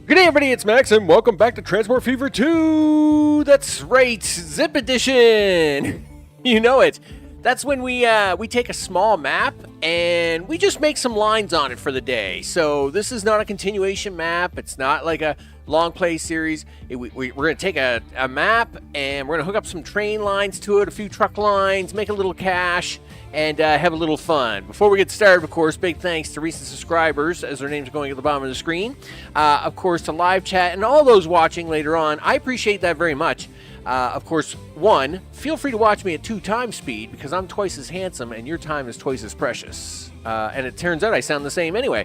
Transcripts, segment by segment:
Good day, everybody. It's Max, and welcome back to Transport Fever 2. That's right, Zip Edition. You know it. That's when we take a small map and we just make some lines on it for the day. So this is not a continuation map. It's not like a long play series. We're going to take a map and we're going to hook up some train lines to it, a few truck lines, make a little cash, and have a little fun. Before we get started, of course, big thanks to recent subscribers, as their names are going at the bottom of the screen. Of course, to live chat and all those watching later on. I appreciate that very much. Of course, one, feel free to watch me at 2 times speed because I'm twice as handsome and your time is twice as precious. And it turns out I sound the same anyway.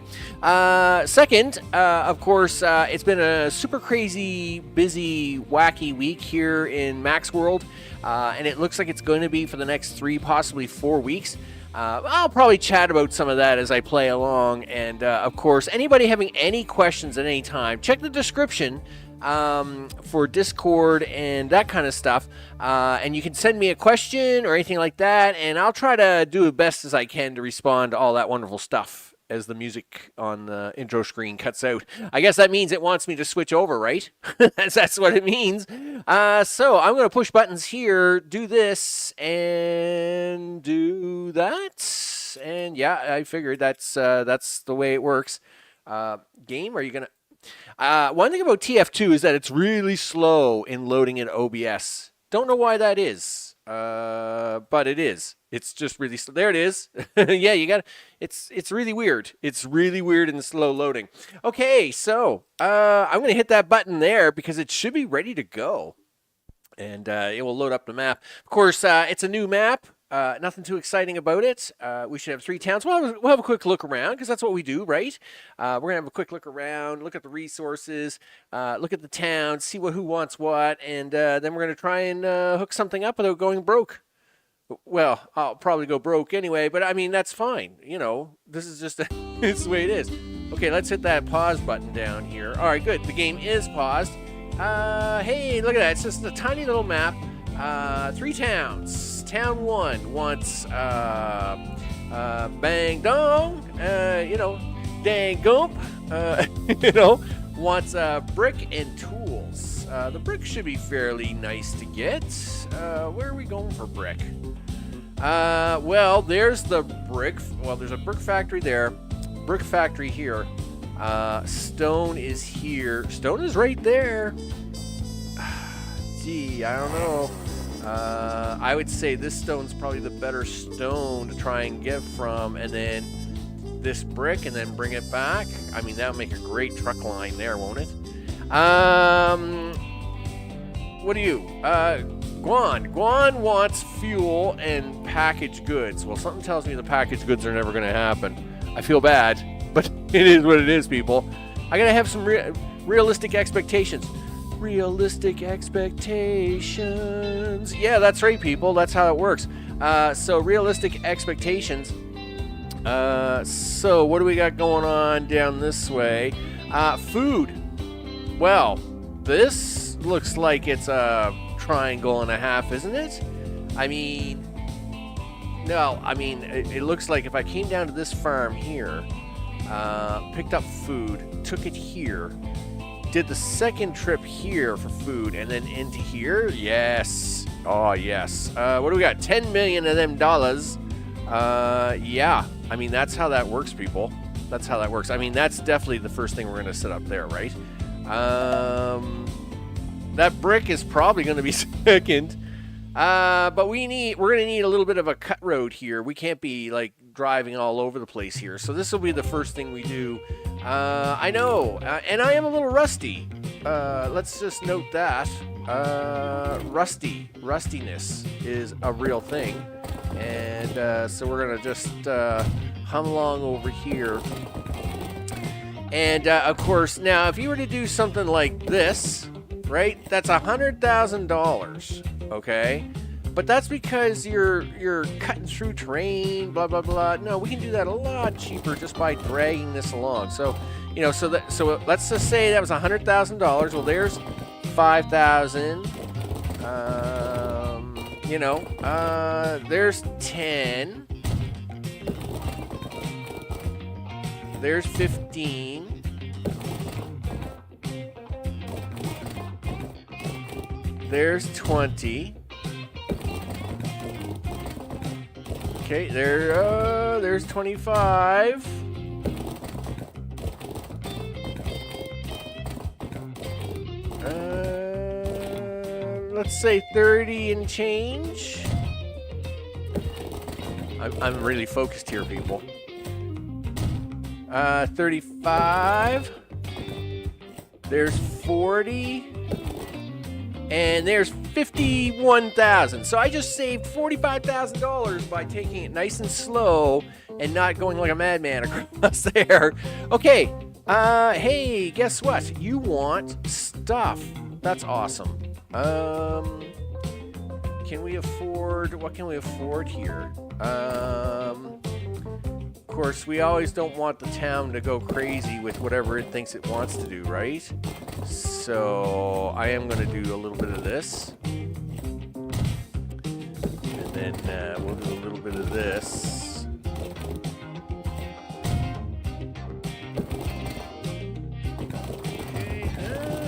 Second, of course, it's been a super crazy, busy, wacky week here in Max World. And it looks like it's going to be for the next 3, possibly 4 weeks. I'll probably chat about some of that as I play along. And, of course, anybody having any questions at any time, check the description for Discord and that kind of stuff. And you can send me a question or anything like that, and I'll try to do the best as I can to respond to all that wonderful stuff as the music on the intro screen cuts out. I guess that means it wants me to switch over, right? That's what it means. So I'm going to push buttons here, do this, and do that. And yeah, I figured that's the way it works. Game, are you going to... one thing about TF2 is that it's really slow in loading in OBS. Don't know why that is, but it is. It's just really slow. There it is. Yeah, you got it's really weird. It's really weird and slow loading. Okay, so I'm going to hit that button there because it should be ready to go. And it will load up the map. Of course, it's a new map. Nothing too exciting about it. We should have 3 towns. We'll have a quick look around because that's what we do, right? We're going to have a quick look around, look at the resources, look at the towns, see who wants what, and then we're going to try and hook something up without going broke. Well, I'll probably go broke anyway, but I mean, that's fine. You know, this is just it's the way it is. Okay, let's hit that pause button down here. All right, good. The game is paused. Hey, look at that. It's just a tiny little map. 3 towns. Town 1 wants bang dong, dang gump, wants brick and tools. The brick should be fairly nice to get. Where are we going for brick? Well, there's the brick. Well, there's a brick factory there. Brick factory here. Stone is here. Stone is right there. Gee, I don't know. I would say this stone's probably the better stone to try and get from, and then this brick, and then bring it back. I mean, that would make a great truck line there, won't it? What do you? Guan wants fuel and packaged goods. Well, something tells me the packaged goods are never going to happen. I feel bad, but it is what it is, people. I gotta have some realistic expectations. Realistic expectations. Yeah, that's right, people. That's how it works. So realistic expectations. So what do we got going on down this way? Food. Well, this looks like it's a triangle and a half, isn't it? I mean, no. I mean, it looks like if I came down to this farm here, picked up food, took it here, did the second trip here for food, and then into here? Yes. Oh, yes. What do we got? 10 million of them dollars. Yeah. I mean, that's how that works, people. That's how that works. I mean, that's definitely the first thing we're going to set up there, right? That brick is probably going to be second. But we're going to need a little bit of a cut road here. We can't be, like, driving all over the place here. So this will be the first thing we do. I know, and I am a little rusty. Let's just note that. Rustiness is a real thing. And so we're going to just hum along over here. And, of course, now, if you were to do something like this, right, that's $100,000, okay? But that's because you're cutting through terrain, blah, blah, blah. No, we can do that a lot cheaper just by dragging this along. So, you know, so let's just say that was $100,000. Well, there's 5,000. There's 10. There's 15. There's 20. Okay, there's 25. Let's say 30 and change. I'm really focused here, people. 35. There's 40. And there's 51,000. So I just saved $45,000 by taking it nice and slow and not going like a madman across there. Okay. Hey, guess what? You want stuff. That's awesome. Can we afford, what can we afford here? Of course, we always don't want the town to go crazy with whatever it thinks it wants to do, right? So I am going to do a little bit of this. And then we'll do a little bit of this. Okay,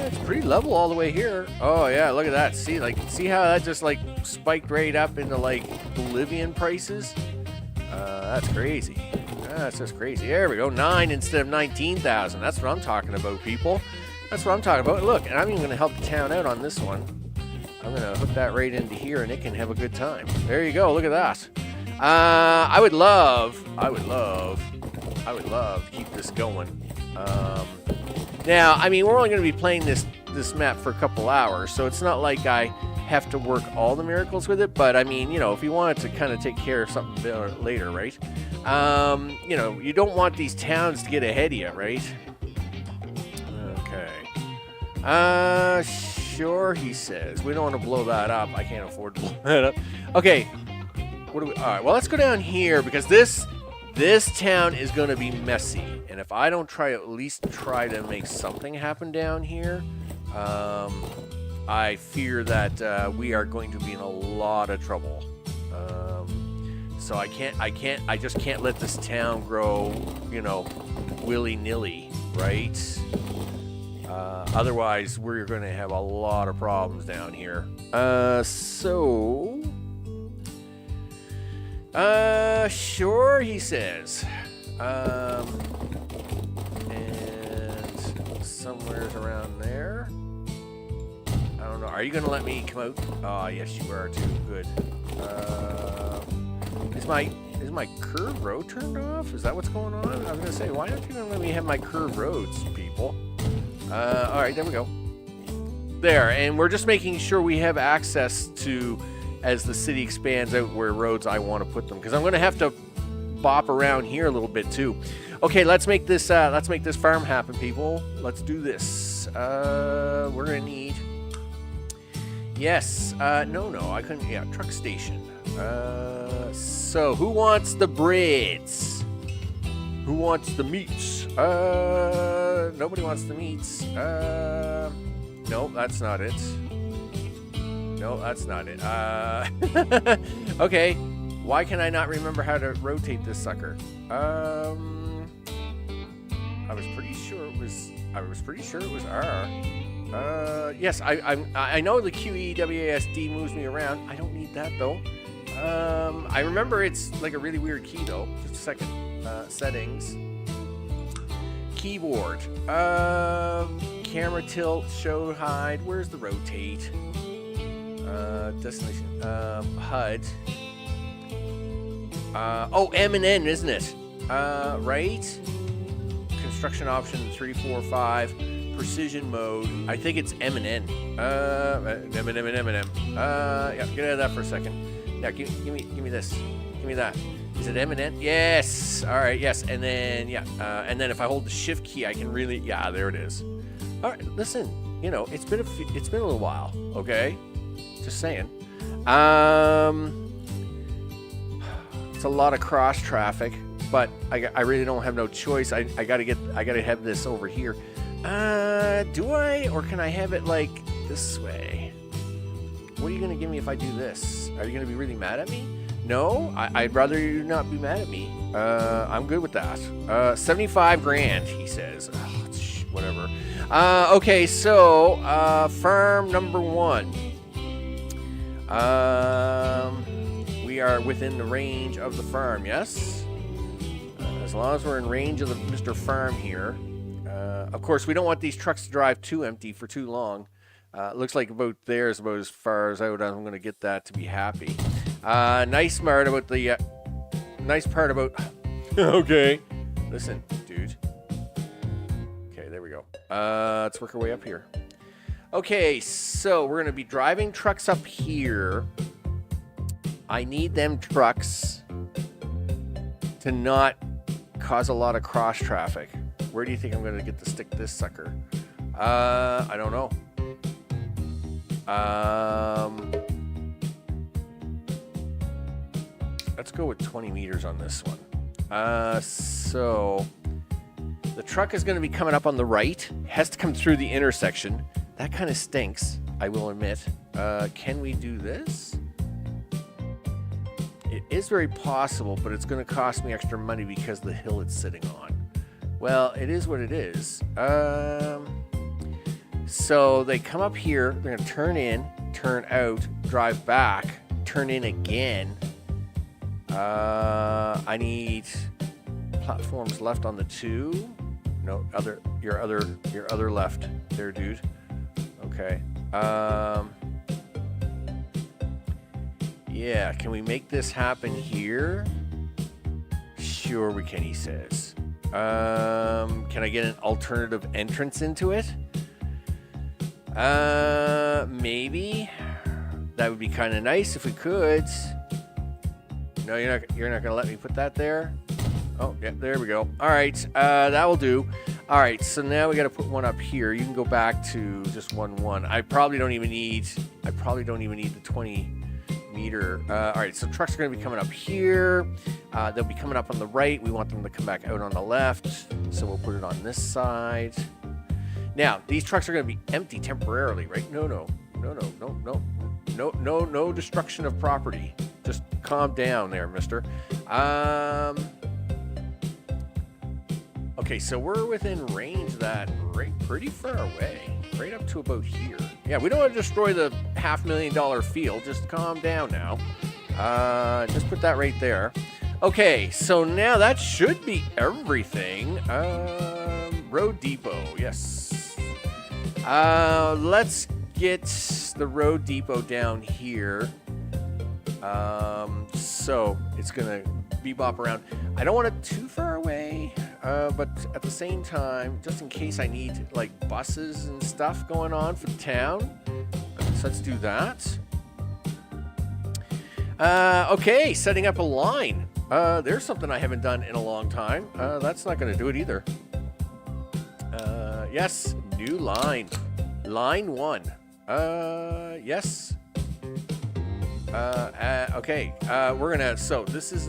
it's pretty level all the way here. Oh yeah, look at that. See how that just like spiked right up into like Bolivian prices? That's crazy. That's just crazy. There we go. 9 instead of 19,000. That's what I'm talking about, people. That's what I'm talking about. Look, and I'm even going to help the town out on this one. I'm going to hook that right into here, and it can have a good time. There you go. Look at that. I would love to keep this going. Now, I mean, we're only going to be playing this map for a couple hours, so it's not like I have to work all the miracles with it, but I mean, you know, if you wanted to kind of take care of something later, right? You know, you don't want these towns to get ahead of you, right? Okay. Sure, he says. We don't want to blow that up. I can't afford to blow that up. Okay. What do we? All right. Well, let's go down here because this town is going to be messy, and if I don't at least try to make something happen down here, I fear that we are going to be in a lot of trouble. So I just can't let this town grow, you know, willy-nilly, right? Otherwise, we're going to have a lot of problems down here. Sure, he says. And somewhere's around there. I don't know. Are you going to let me come out? Oh, yes, you are too. Good. Is my curved road turned off? Is that what's going on? I was going to say, why don't you let me have my curved roads, people? All right, there we go. There, and we're just making sure we have access to, as the city expands out, where roads I want to put them, because I'm going to have to bop around here a little bit too. Okay, let's make this farm happen, people. Let's do this. We're going to need. Yes. No, I couldn't. Yeah, truck station. So who wants the breads? Who wants the meats? Nobody wants the meats. No, that's not it. No, that's not it. Okay. Why can I not remember how to rotate this sucker? I was pretty sure it was R. Yes, I know the QEWASD moves me around. I don't need that though. I remember it's like a really weird key though. Just a second. Settings. Keyboard. Camera tilt, show hide. Where's the rotate? Destination. HUD. Oh, M and N, isn't it? Right? Construction option 3, 4, 5. Precision mode. I think it's M and N. M. Yeah, get out of that for a second. Yeah, give me this. Give me that. Is it M and N? Yes. All right. Yes. And then and then if I hold the Shift key, I can really. Yeah, there it is. All right. Listen. You know, it's been a little while. Okay. Just saying. It's a lot of cross traffic, but I really don't have no choice. I gotta have this over here. Do I, or can I have it like this way? What are you gonna give me if I do this? Are you gonna be really mad at me? No, I'd rather you not be mad at me. I'm good with that. 75 grand, he says. Ugh, whatever. Okay, so farm number 1. We are within the range of the farm, yes? As long as we're in range of the Mr. Farm here. Of course, we don't want these trucks to drive too empty for too long. Looks like about there is about as far as I'm going to get that to be happy. Nice part about the... nice part about... okay. Listen, dude. Okay, there we go. Let's work our way up here. Okay, so we're going to be driving trucks up here. I need them trucks to not cause a lot of cross traffic. Where do you think I'm going to get to stick this sucker? I don't know. Let's go with 20 meters on this one. So the truck is going to be coming up on the right. It has to come through the intersection. That kind of stinks, I will admit. Can we do this? It is very possible, but it's going to cost me extra money because of the hill it's sitting on. Well, it is what it is. So they come up here. They're going to turn in, turn out, drive back, turn in again. I need platforms left on the 2. No, your other left there, dude. Okay. Yeah, can we make this happen here? Sure we can, he says. Can I get an alternative entrance into it? Maybe. That would be kind of nice if we could. No, you're not gonna let me put that there? Oh, yeah, there we go. All right, that will do. All right, so now we got to put one up here. You can go back to just 1-1. I probably don't even need the 20 meter. All right, so trucks are going to be coming up here. They'll be coming up on the right. We want them to come back out on the left, so we'll put it on this side. Now, these trucks are going to be empty temporarily, right? No destruction of property. Just calm down there, mister. Okay, so we're within range of that pretty far away, right up to about here. Yeah, we don't want to destroy the $500,000 field. Just calm down now. Just put that right there. Okay, so now that should be everything. Road depot, yes. Let's get the road depot down here. So it's gonna bebop around. I don't want it too far away, but at the same time, just in case I need like buses and stuff going on for the town. So let's do that. Okay, setting up a line. There's something I haven't done in a long time. That's not gonna do it either. Yes, new line. Line 1. Yes. Okay, we're gonna, so this is,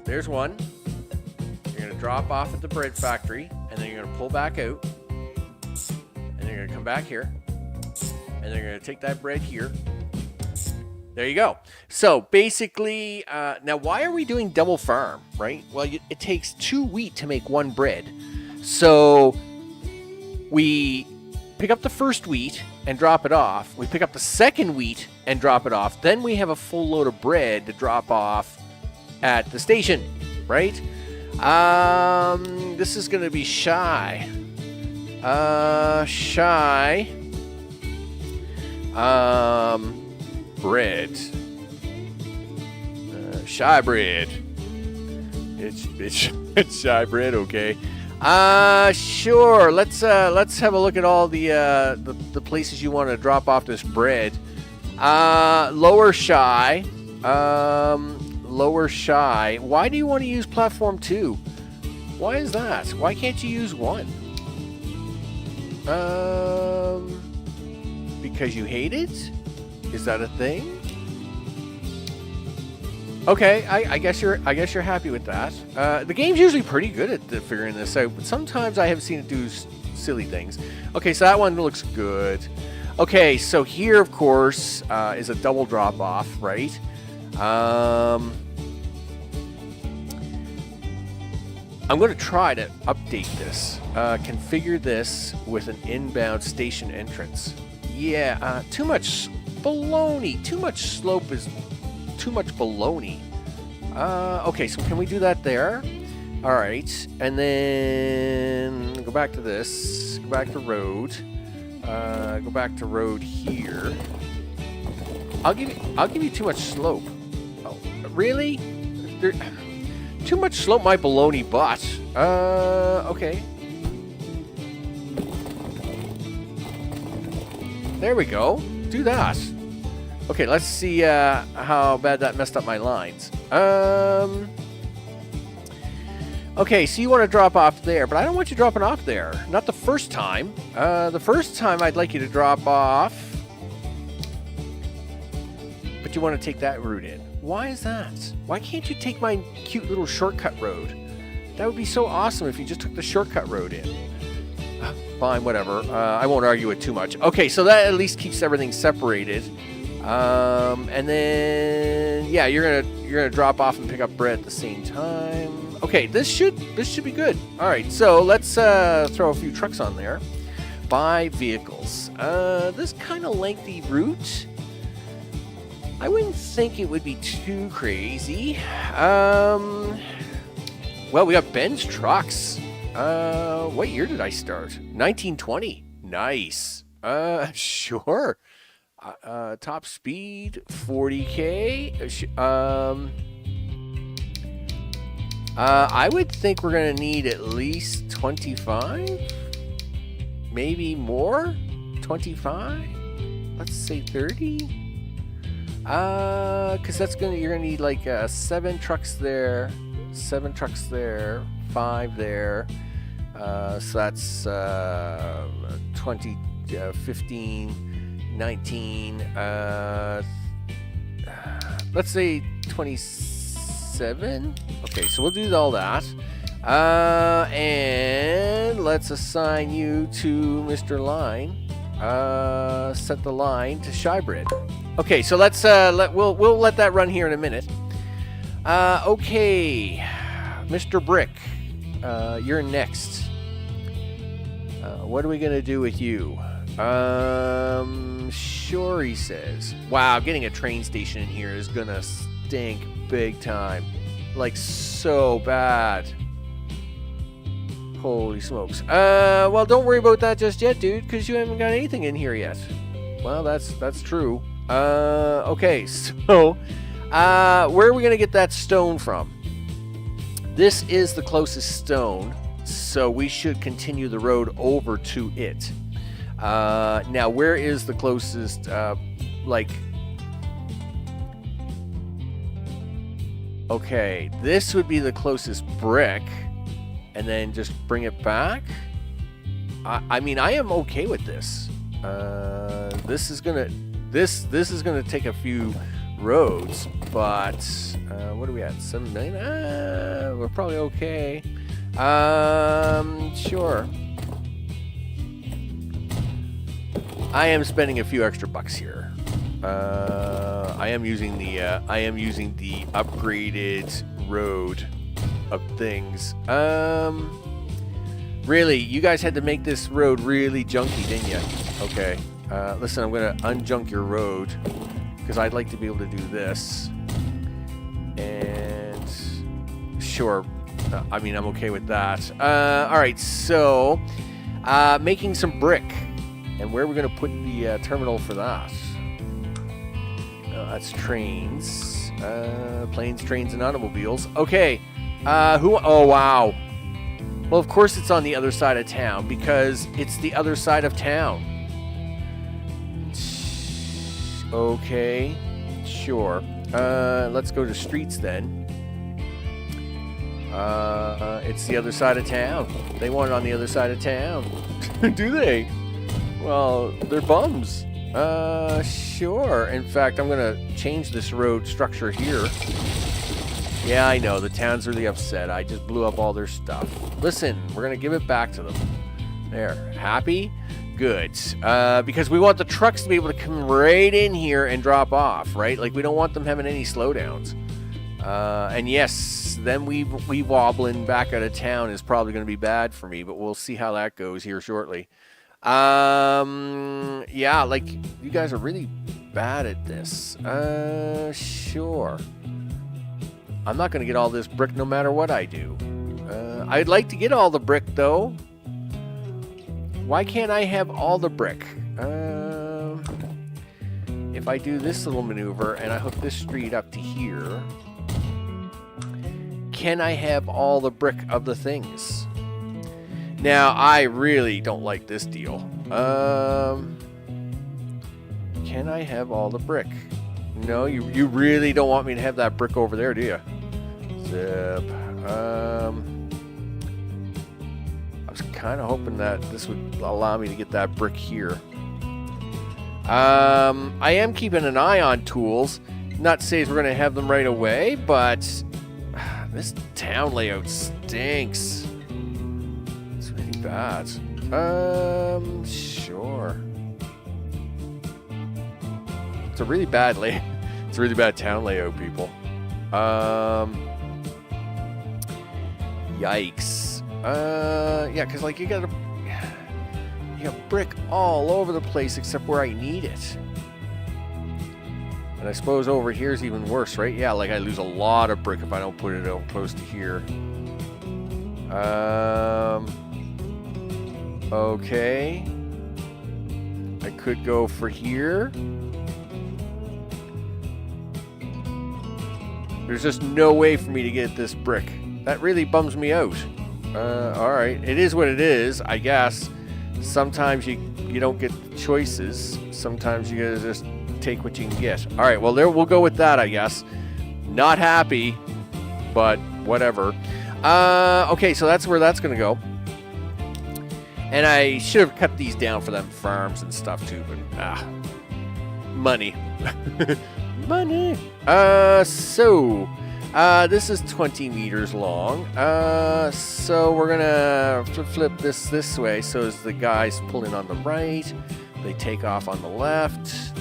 there's one. You're gonna drop off at the bread factory, and then you're gonna pull back out, and then you're gonna come back here, and then you're gonna take that bread here. There you go. So basically, now why are we doing double farm, right? Well, it takes 2 wheat to make 1 bread. So we pick up the first wheat and drop it off. We pick up the second wheat and drop it off. Then we have a full load of bread to drop off at the station, right? This is going to be shy. Bread. Shy bread. It's shy bread, okay. Sure. Let's have a look at all the places you want to drop off this bread. Lower Shy. Lower Shy. Why do you want to use platform 2? Why is that? Why can't you use 1? Because you hate it? Is that a thing? Okay, I guess you're happy with that. The game's usually pretty good at figuring this out, but sometimes I have seen it do silly things. Okay, so that one looks good. Okay, so here, of course, is a double drop-off, right? I'm going to try to update this. Configure this with an inbound station entrance. Yeah, too much baloney. Too much slope is too much baloney. Okay, so can we do that there? All right, and then go back to this. Go back to road. Go back to road here. I'll give you too much slope. Oh, really? Too much slope my baloney butt. Okay. There we go. Do that. Okay, let's see how bad that messed up my lines. Okay, so you want to drop off there, but I don't want you dropping off there. Not the first time. The first time I'd like you to drop off, but you want to take that route in. Why is that? Why can't you take my cute little shortcut road? That would be so awesome if you just took the shortcut road in. Fine, whatever. I won't argue it too much. Okay, so that at least keeps everything separated. And then yeah, you're gonna drop off and pick up Brett at the same time. Okay, this should be good. All right, so let's throw a few trucks on there. Buy vehicles. This kind of lengthy route, I wouldn't think it would be too crazy. Well, we got Ben's trucks. What year did I start? 1920. Nice. Sure. Top speed 40K. I would think we're gonna need at least 25, maybe more. 25. Let's say 30. Because you're gonna need like 7 trucks there, 7 trucks there, 5 there. So that's 20, 15, 19. Let's say 27. Okay, so we'll do all that. And let's assign you to Mr. Line. Set the line to Shybrid. Okay, so let's we'll let that run here in a minute. Okay, Mr. Brick, you're next. What are we gonna do with you? Sure, he says. Wow, getting a train station in here is gonna stink big time. Like, so bad. Holy smokes. Well, don't worry about that just yet, dude, because you haven't got anything in here yet. Well, that's true. Okay, so, where are we gonna get that stone from? This is the closest stone, so we should continue the road over to it. Now, where is the closest, okay, this would be the closest brick, and then just bring it back. I mean, I am okay with this. This is gonna take a few roads, but what are we at? 7 million? We're probably okay. Sure. I am spending a few extra bucks here. I am using the upgraded road of things. Really, you guys had to make this road really junky, didn't you? Okay. Listen, I'm gonna unjunk your road because I'd like to be able to do this. And sure, I mean, I'm okay with that. All right, so making some brick. And where are we going to put the terminal for that? That's trains. Planes, trains, and automobiles. Okay. Oh, wow. Well, of course it's on the other side of town because it's the other side of town. Okay. Sure. Let's go to streets then. It's the other side of town. They want it on the other side of town. Do they? Well, they're bums. Sure. In fact, I'm gonna change this road structure here. Yeah, I know, the town's really upset. I just blew up all their stuff. Listen, we're gonna give it back to them. There. Happy? Good. Because we want the trucks to be able to come right in here and drop off, right? Like, we don't want them having any slowdowns. And yes, then we wobbling back out of town is probably gonna be bad for me, but we'll see how that goes here shortly. Yeah, like, you guys are really bad at this. Sure. I'm not going to get all this brick no matter what I do. I'd like to get all the brick, though. Why can't I have all the brick? If I do this little maneuver and I hook this street up to here, can I have all the brick of the things? Now, I really don't like this deal. Can I have all the brick? No, you really don't want me to have that brick over there, do you? Zip. I was kind of hoping that this would allow me to get that brick here. I am keeping an eye on tools. Not to say we're going to have them right away, but this town layout stinks. It's really bad. Sure. It's a really bad It's a really bad town layout, people. Yikes. Yeah, because like you got brick all over the place except where I need it. And I suppose over here is even worse, right? Yeah, like I lose a lot of brick if I don't put it out close to here. Okay. I could go for here. There's just no way for me to get this brick. That really bums me out. Alright. It is what it is, I guess. Sometimes you don't get choices. Sometimes you gotta just take what you can get. Alright, well there we'll go with that, I guess. Not happy, but whatever. Okay, so that's where that's gonna go. And I should have kept these down for them farms and stuff too, but money. Money. So this is 20 meters long. So we're gonna flip this way. So as the guys pull in on the right, they take off on the left.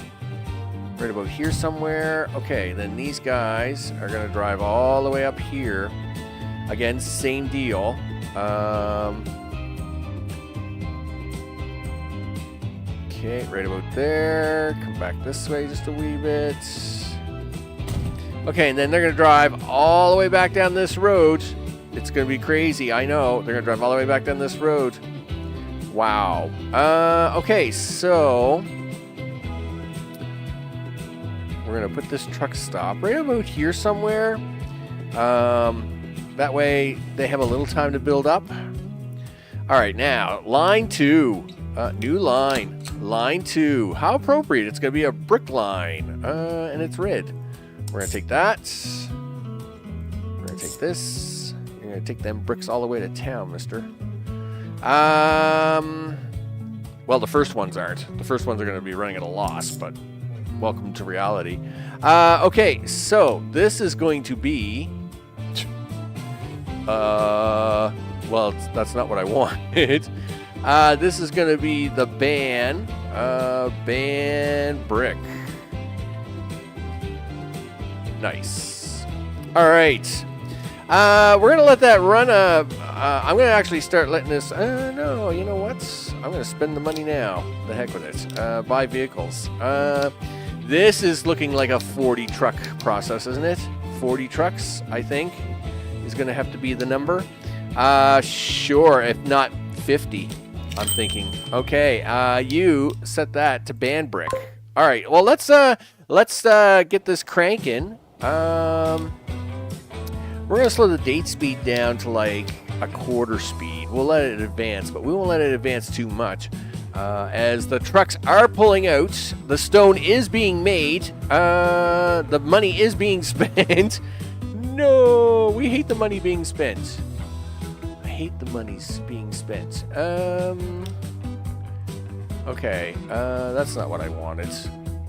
Right about here somewhere. Okay, then these guys are gonna drive all the way up here. Again, same deal. Okay, right about there. Come back this way just a wee bit. Okay, and then they're going to drive all the way back down this road. It's going to be crazy, I know. They're going to drive all the way back down this road. Wow. Okay, so we're going to put this truck stop right about here somewhere. That way they have a little time to build up. All right, now, line 2. New line. Line 2. How appropriate. It's going to be a brick line. And it's red. We're going to take that. We're going to take this. You're going to take them bricks all the way to town, mister. Well, the first ones aren't. The first ones are going to be running at a loss, but welcome to reality. Okay, so this is going to be... well, that's not what I wanted. This is going to be the ban brick. Nice. All right. We're going to let that run. I'm going to actually start letting this. No, you know what? I'm going to spend the money now. The heck with it. Buy vehicles. This is looking like a 40 truck process, isn't it? 40 trucks, I think, is going to have to be the number. Sure, if not 50. I'm thinking. Okay, you set that to ban brick. All right. Well, let's get this cranking. We're gonna slow the date speed down to like a quarter speed. We'll let it advance, but we won't let it advance too much. As the trucks are pulling out, the stone is being made. The money is being spent. No, we hate the money being spent. Hate the money's being spent. Okay, that's not what I wanted.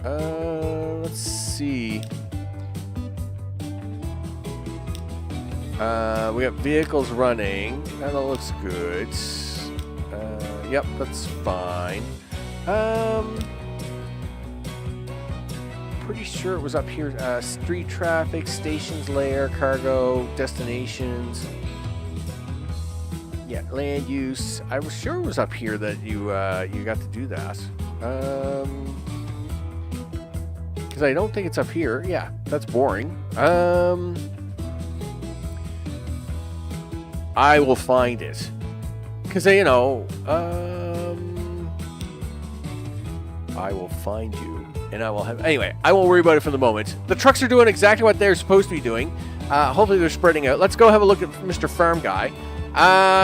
Let's see. We got vehicles running. That all looks good. Yep, that's fine. Pretty sure it was up here. Street traffic, stations layer, cargo, destinations. Yeah, land use. I was sure it was up here that you got to do that. Because I don't think it's up here. Yeah, that's boring. I will find it. Because, you know, I will find you. And I will have... Anyway, I won't worry about it for the moment. The trucks are doing exactly what they're supposed to be doing. Hopefully they're spreading out. Let's go have a look at Mr. Farm Guy.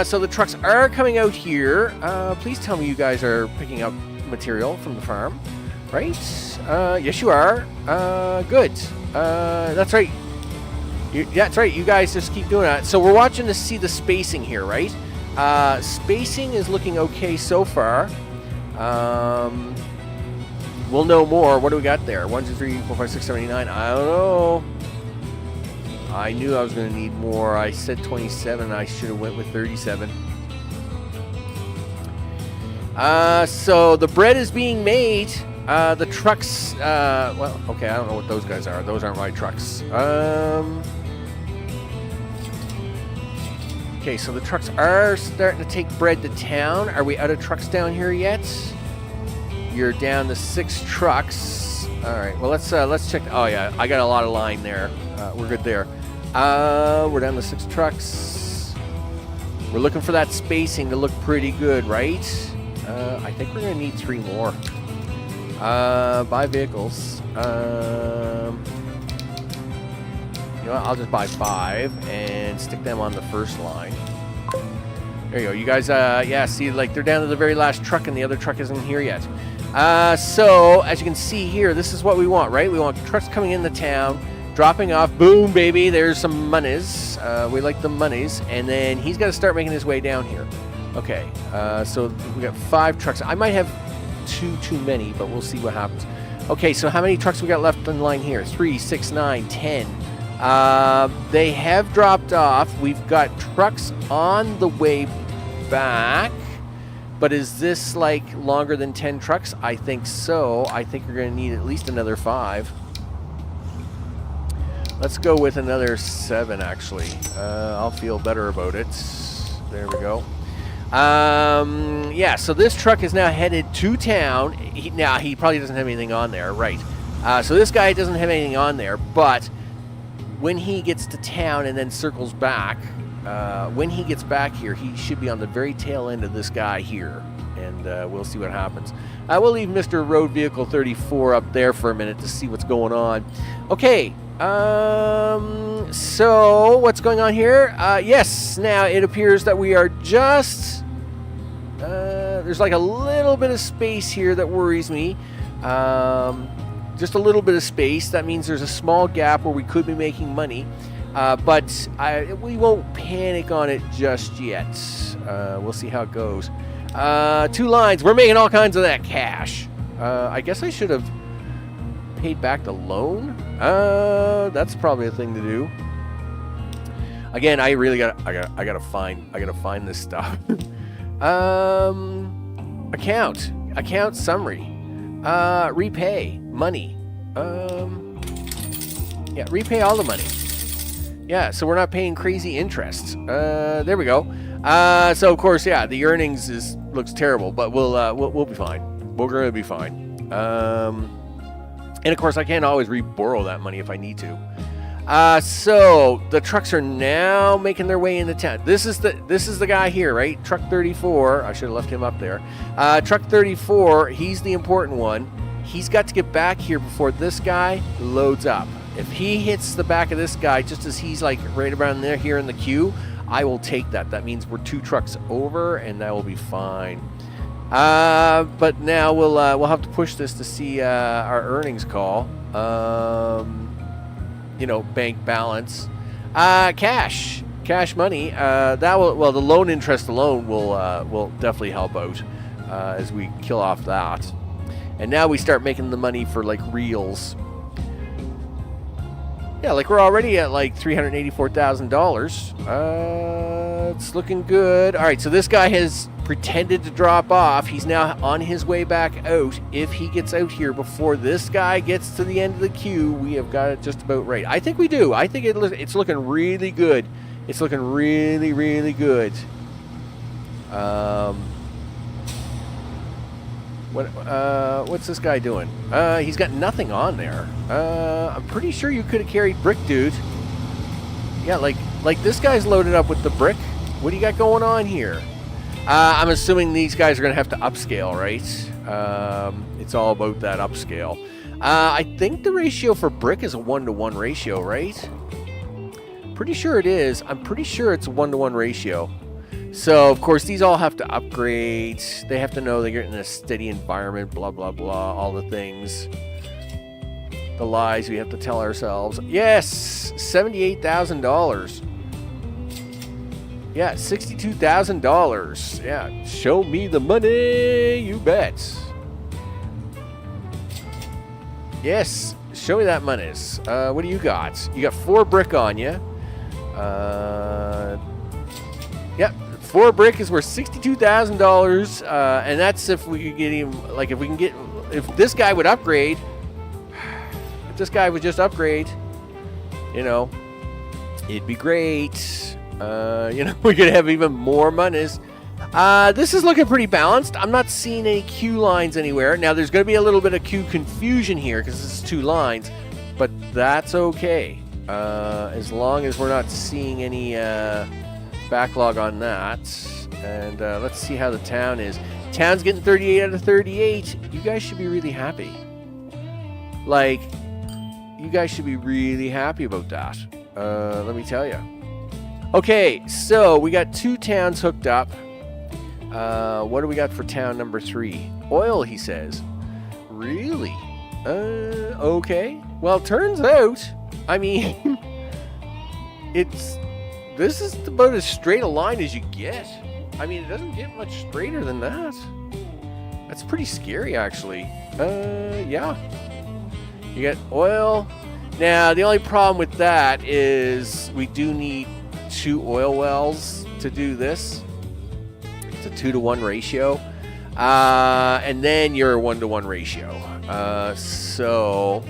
So the trucks are coming out here. Please tell me you guys are picking up material from the farm. Right? Yes, you are. Good. That's right. Yeah, that's right. You guys just keep doing that. So we're watching to see the spacing here, right? Spacing is looking okay so far. We'll know more. What do we got there? 1, 2, 3, 4, 5, 6, 7, 8, 9. I don't know. I knew I was going to need more. I said 27. I should have went with 37. So the bread is being made. The trucks, well, okay, I don't know what those guys are. Those aren't my trucks. Okay, so the trucks are starting to take bread to town. Are we out of trucks down here yet? You're down to 6 trucks. All right, well, let's check. Oh, yeah, I got a lot of line there. We're good there. We're down to 6 trucks. We're looking for that spacing to look pretty good, right? I think we're going to need 3 more. Buy vehicles. You know what? I'll just buy 5 and stick them on the first line. There you go. You guys, yeah, see, like, they're down to the very last truck, and the other truck isn't here yet. So, as you can see here, this is what we want, right? We want trucks coming into town, dropping off. Boom, baby. There's some monies. We like the monies. And then he's got to start making his way down here. Okay. So, we got 5 trucks. I might have 2 too many, but we'll see what happens. Okay, so how many trucks we got left in line here? 3, 6, 9, 10. They have dropped off. We've got trucks on the way back. But is this like longer than 10 trucks? I think so. I think we're going to need at least another 5. Let's go with another 7, actually. I'll feel better about it. There we go. Yeah, so this truck is now headed to town. Now, he probably doesn't have anything on there, right? So this guy doesn't have anything on there, but when he gets to town and then circles back, when he gets back here, he should be on the very tail end of this guy here, and we'll see what happens. We'll leave Mr. Road Vehicle 34 up there for a minute to see what's going on. Okay, so what's going on here? Yes, now it appears that we are just... there's like a little bit of space here that worries me. Just a little bit of space. That means there's a small gap where we could be making money. But we won't panic on it just yet. We'll see how it goes. 2 lines. We're making all kinds of that cash. I guess I should have paid back the loan. That's probably a thing to do. Again, I really gotta find this stuff. Account summary. Repay money. Yeah, repay all the money. Yeah, so we're not paying crazy interest. There we go. So of course, yeah, the earnings looks terrible, but we'll be fine. We're gonna be fine. And of course, I can always re-borrow that money if I need to. So the trucks are now making their way into town. This is the guy here, right? Truck 34. I should have left him up there. Truck 34. He's the important one. He's got to get back here before this guy loads up. If he hits the back of this guy just as he's like right around there here in the queue, I will take that. That means we're 2 trucks over, and that will be fine. But now we'll have to push this to see our earnings call. You know, bank balance, cash money. That will, well, the loan interest alone will definitely help out as we kill off that. And now we start making the money for like reals. Yeah, like we're already at like $384,000. It's looking good. All right, so this guy has pretended to drop off. He's now on his way back out. If he gets out here before this guy gets to the end of the queue, we have got it just about right. I think we do. I think it's looking really good. It's looking really, really good. What's this guy doing? He's got nothing on there. I'm pretty sure you could have carried brick, dude. Yeah, like this guy's loaded up with the brick. What do you got going on here? I'm assuming these guys are going to have to upscale, right? It's all about that upscale. I think the ratio for brick is a 1-to-1 ratio, right? Pretty sure it is. I'm pretty sure it's a 1-to-1 ratio. So, of course, these all have to upgrade. They have to know they're in a steady environment, blah, blah, blah, all the things. The lies we have to tell ourselves. Yes, $78,000. Yeah, $62,000. Yeah, show me the money, you bet. Yes, show me that monies. What do you got? You got 4 brick on you. Yep, 4 brick is worth $62,000, and that's if we could get him. Like, if this guy would upgrade. If this guy would just upgrade, you know, it'd be great. You know, we could have even more monies. This is looking pretty balanced. I'm not seeing any queue lines anywhere. Now, there's going to be a little bit of queue confusion here because this is 2 lines, but that's okay. As long as we're not seeing any backlog on that. And let's see how the town is. Town's getting 38 out of 38. You guys should be really happy. Like, you guys should be really happy about that. Let me tell you. Okay, so we got 2 towns hooked up. What do we got for town number 3? Oil, he says. Really? Okay. Well, turns out, I mean, this is about as straight a line as you get. I mean, it doesn't get much straighter than that. That's pretty scary, actually. Yeah. You got oil. Now, the only problem with that is we do need 2 oil wells to do this. It's a 2-to-1 ratio. And then you're a 1-to-1 ratio. So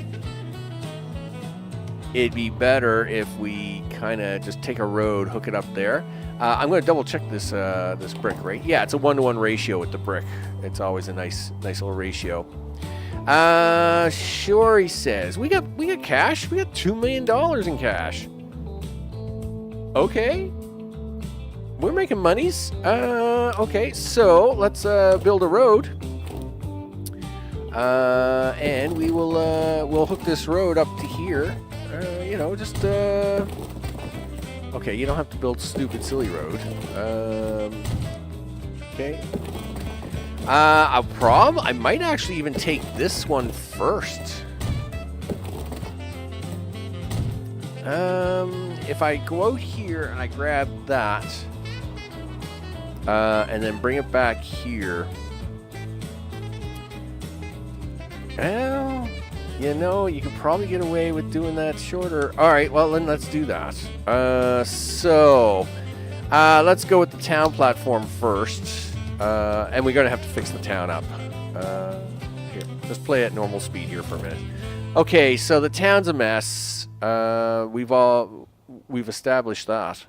it'd be better if we kind of just take a road, hook it up there. I'm going to double check this this brick, right? Yeah, it's a 1-to-1 ratio with the brick. It's always a nice little ratio. Sure, he says. We got cash. We got $2 million in cash. Okay. We're making monies. Okay, so let's build a road. And we will we'll hook this road up to here. You know, just okay, you don't have to build stupid silly road. Okay. A problem? I might actually even take this one first. If I go out here and I grab that, and then bring it back here. Well, you know, you could probably get away with doing that shorter. All right, well, then let's do that. So let's go with the town platform first. And we're going to have to fix the town up. Here, let's play at normal speed here for a minute. Okay, so the town's a mess. We've established that.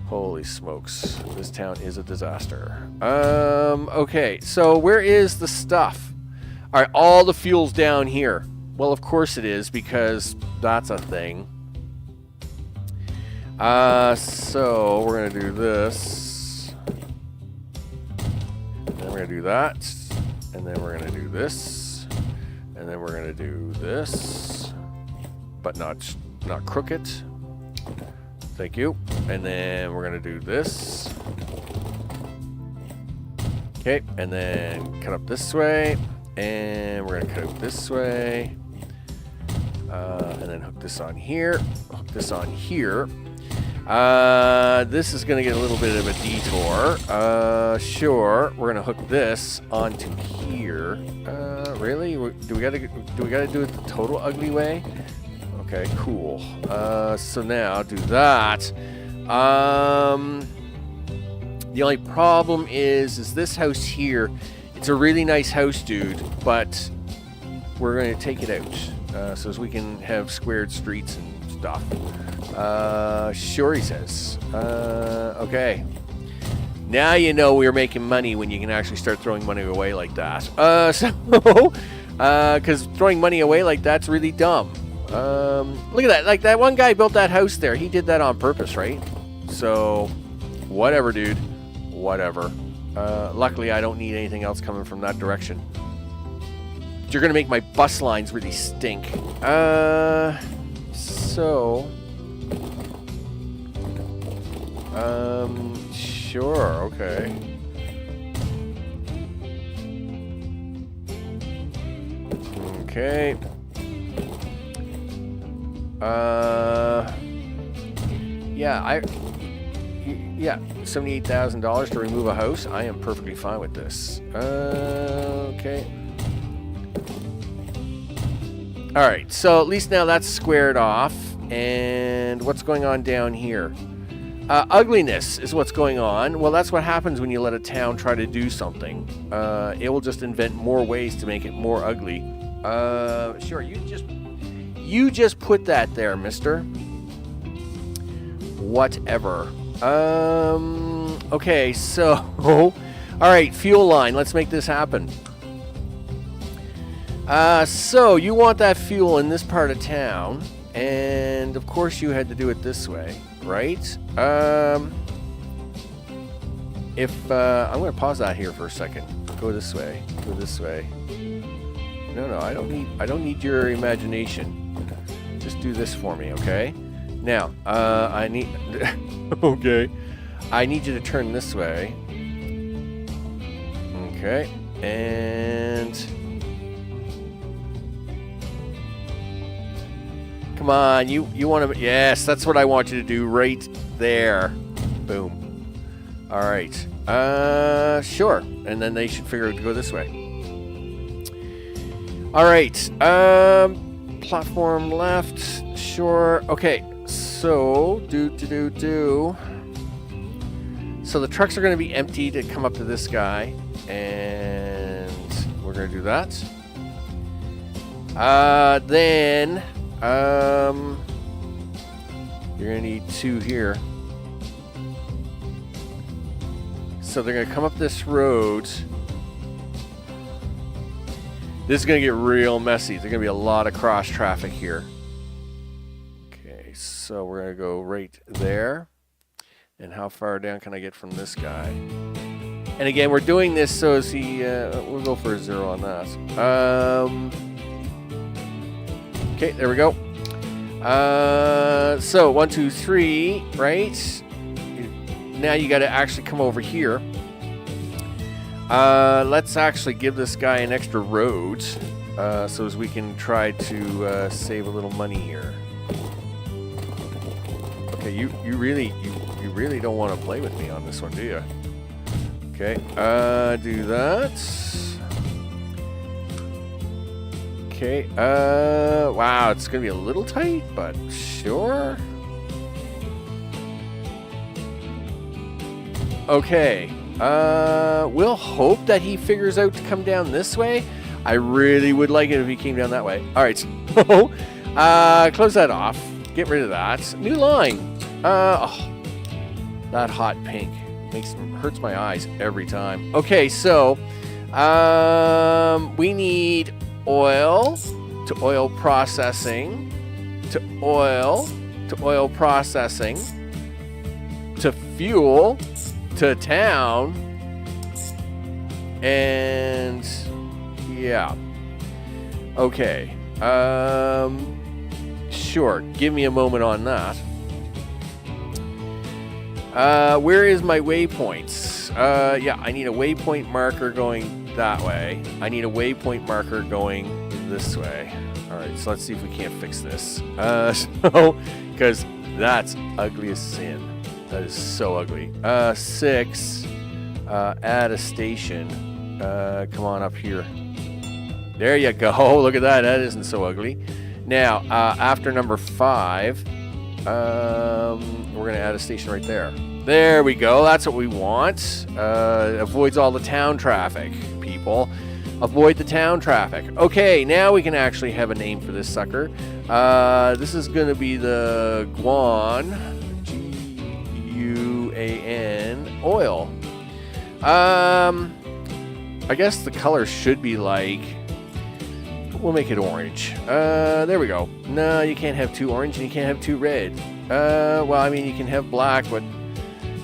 Holy smokes, this town is a disaster. Okay, so where is the stuff? All right, all the fuel's down here. Well, of course it is, because that's a thing. So we're gonna do this. And then we're gonna do that. And then we're gonna do this. And then we're gonna do this. But not crooked. Thank you. And then we're gonna do this. Okay, and then cut up this way. And we're gonna cut it this way. And then hook this on here. Hook this on here. This is gonna get a little bit of a detour. Sure, we're gonna hook this onto here. Really? Do we gotta do it the total ugly way? Okay, cool. So now do that. The only problem is this house here. It's a really nice house, dude, but we're going to take it out so as we can have squared streets and stuff. Sure, he says. Okay. Now you know we're making money when you can actually start throwing money away like that. Because throwing money away like that's really dumb. Look at that. Like, that one guy built that house there. He did that on purpose, right? So, whatever, dude. Whatever. Luckily, I don't need anything else coming from that direction. You're going to make my bus lines really stink. Sure, okay. Okay. Yeah, yeah, $78,000 to remove a house. I am perfectly fine with this. Okay. All right, so at least now that's squared off. And what's going on down here? Ugliness is what's going on. Well, that's what happens when you let a town try to do something. It will just invent more ways to make it more ugly. Sure, you just put that there, mister. Whatever. Okay, so... all right, fuel line. Let's make this happen. So, you want that fuel in this part of town. And, of course, you had to do it this way, right? I'm going to pause that here for a second. Go this way. Go this way. No, I don't need your imagination. Just do this for me, okay? Now, I need... okay. I need you to turn this way. Okay. And... come on, you want to... yes, that's what I want you to do right there. Boom. All right. Sure. And then they should figure out to go this way. All right. Platform left. Sure. Okay. So, So the trucks are going to be empty to come up to this guy. And we're going to do that. Then... you're going to need 2 here. So they're going to come up this road. This is going to get real messy. There's going to be a lot of cross traffic here. Okay, so we're going to go right there. And how far down can I get from this guy? And again, we're doing this so as he... we'll go for a 0 on that. Okay, there we go. So 1, 2, 3, right? Now you got to actually come over here. Let's actually give this guy an extra road, so as we can try to save a little money here. Okay, you really don't want to play with me on this one, do you? Okay, do that. Okay, wow, it's gonna be a little tight, but sure. Okay, we'll hope that he figures out to come down this way. I really would like it if he came down that way. All right, so, close that off. Get rid of that. New line. Oh, that hot pink hurts my eyes every time. Okay, so, we need oil to oil processing to oil processing to fuel to town, and yeah, okay, sure, give me a moment on that. Where is my waypoints? Yeah, I need a waypoint marker going that way. I need a waypoint marker going this way. All right, so let's see if we can't fix this. Because that's ugly as sin. That is so ugly. 6, add a station. Come on up here. There you go. Look at that. That isn't so ugly. Now, after number 5, we're going to add a station right there. There we go. That's what we want. Avoids all the town traffic, people. Avoid the town traffic. Okay, now we can actually have a name for this sucker. This is going to be the Guan, G-U-A-N, oil. I guess the color should be like... We'll make it orange. There we go. No, you can't have 2 orange and you can't have 2 red. Well, I mean, you can have black, but...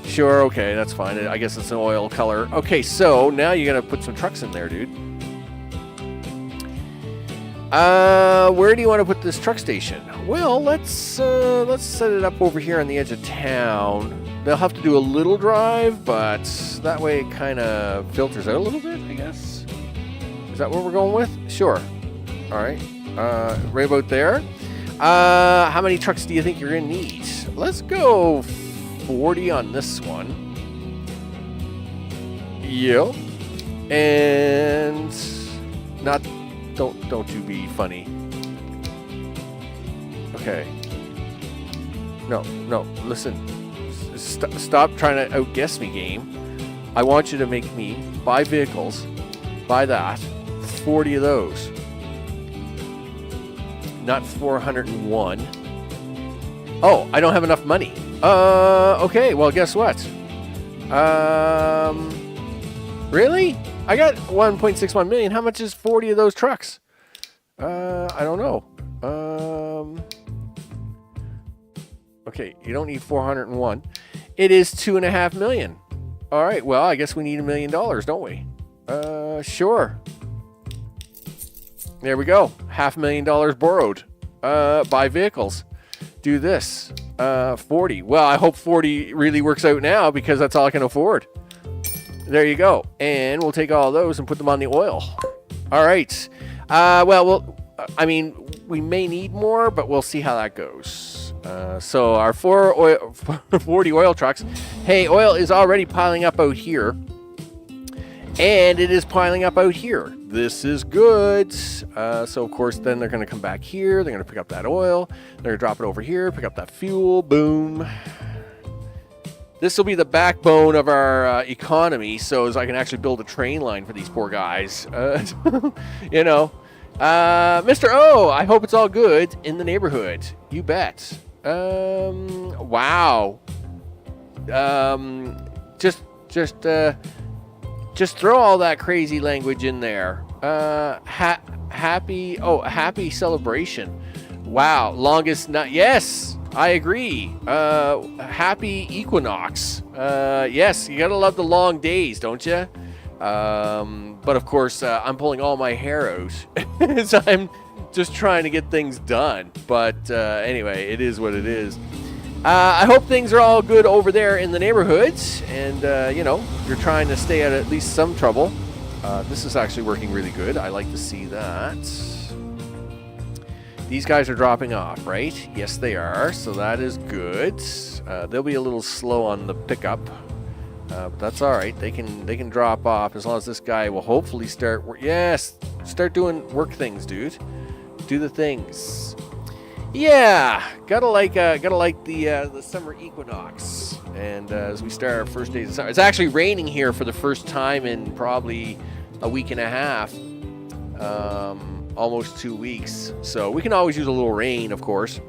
Sure, okay, that's fine. I guess it's an oil color. Okay, so now you gotta put some trucks in there, dude. Where do you want to put this truck station? Well, let's set it up over here on the edge of town. They'll have to do a little drive, but that way it kind of filters out a little bit, I guess. Is that what we're going with? Sure. All right. Right about there. How many trucks do you think you're gonna need? Let's go 40 on this one. Yep. And not. Don't you be funny. Okay. No, listen. Stop trying to outguess me, game. I want you to make me buy vehicles, buy that, 40 of those. Not 401. Oh, I don't have enough money. Okay, well, guess what? Really? I got 1.61 million. How much is 40 of those trucks? I don't know. Okay, you don't need 401. It is 2.5 million. All right, well, I guess we need $1 million, don't we? Sure. There we go. $500,000 borrowed. Buy vehicles. Do this. 40. Well, I hope 40 really works out now because that's all I can afford. There you go. And we'll take all those and put them on the oil. All right. I mean, we may need more, but we'll see how that goes. So our 40 oil trucks. Hey, oil is already piling up out here. And it is piling up out here. This is good. So, of course, then they're going to come back here. They're going to pick up that oil. They're going to drop it over here, pick up that fuel. Boom. This will be the backbone of our economy, so as I can actually build a train line for these poor guys. You know. Mr. O, I hope it's all good in the neighborhood. You bet. Wow. Just throw all that crazy language in there. Happy celebration. Wow. Longest night. Yes. I agree. Happy equinox. Yes, you gotta love the long days, don't you? But of course, I'm pulling all my hair out as I'm just trying to get things done. But anyway, it is what it is. I hope things are all good over there in the neighborhoods, and you know, you're trying to stay out of at least some trouble. This is actually working really good. I like to see that. These guys are dropping off, right? Yes, they are. So that is good. They'll be a little slow on the pickup, but that's all right. They can drop off as long as this guy will hopefully start. Start doing work things, dude. Do the things. Yeah, gotta like the summer equinox. And as we start our first days of summer, it's actually raining here for the first time in probably a week and a half. Almost 2 weeks. So we can always use a little rain, of course.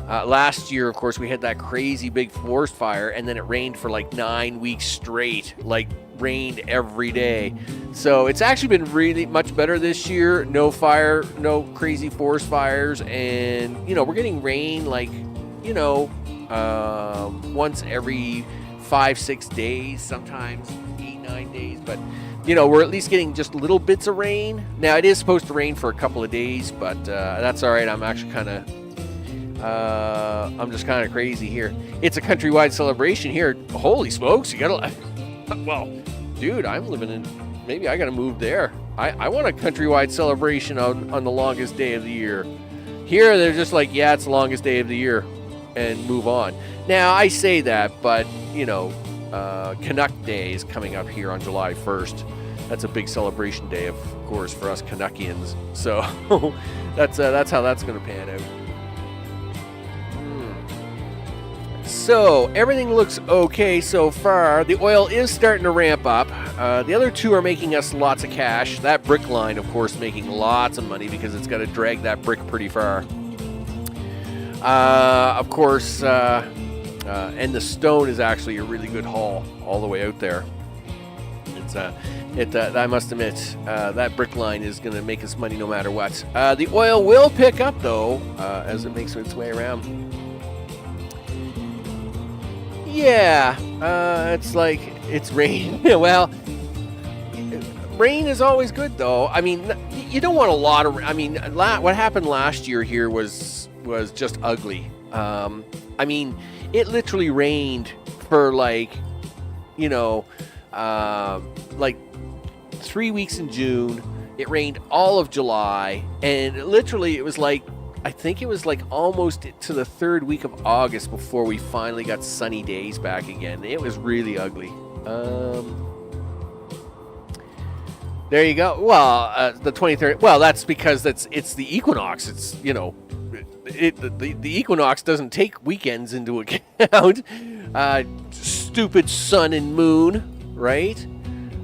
Last year, of course, we had that crazy big forest fire, and then it rained for like 9 weeks straight, like rained every day. So it's actually been really much better this year. No fire, no crazy forest fires, and you know, we're getting rain like, you know, once every 5-6 days, sometimes 8-9 days, but you know, we're at least getting just little bits of rain. Now, it is supposed to rain for a couple of days, but that's all right. I'm actually kind of, I'm just kind of crazy here. It's a countrywide celebration here. Holy smokes, you gotta, well, dude, I'm living in, maybe I gotta move there. I want a countrywide celebration on the longest day of the year. Here, they're just like, yeah, it's the longest day of the year, and move on. Now, I say that, but, you know, Canuck Day is coming up here on July 1st. That's a big celebration day, of course, for us Canuckians. So that's how that's going to pan out. So everything looks okay so far. The oil is starting to ramp up. The other two are making us lots of cash. That brick line, of course, making lots of money because it's got to drag that brick pretty far. Of course, and the stone is actually a really good haul all the way out there. I must admit, that brick line is going to make us money no matter what. The oil will pick up, though, as it makes its way around. Yeah, it's like it's rain. Well, rain is always good, though. I mean, you don't want a lot of. I mean, what happened last year here was just ugly. I mean, it literally rained for like 3 weeks in June. It rained all of July, and literally it was like, I think it was like almost to the third week of August before we finally got sunny days back again. It was really ugly. There you go. Well, the 23rd. Well, that's because it's the equinox. It's the equinox doesn't take weekends into account. Stupid sun and moon, right?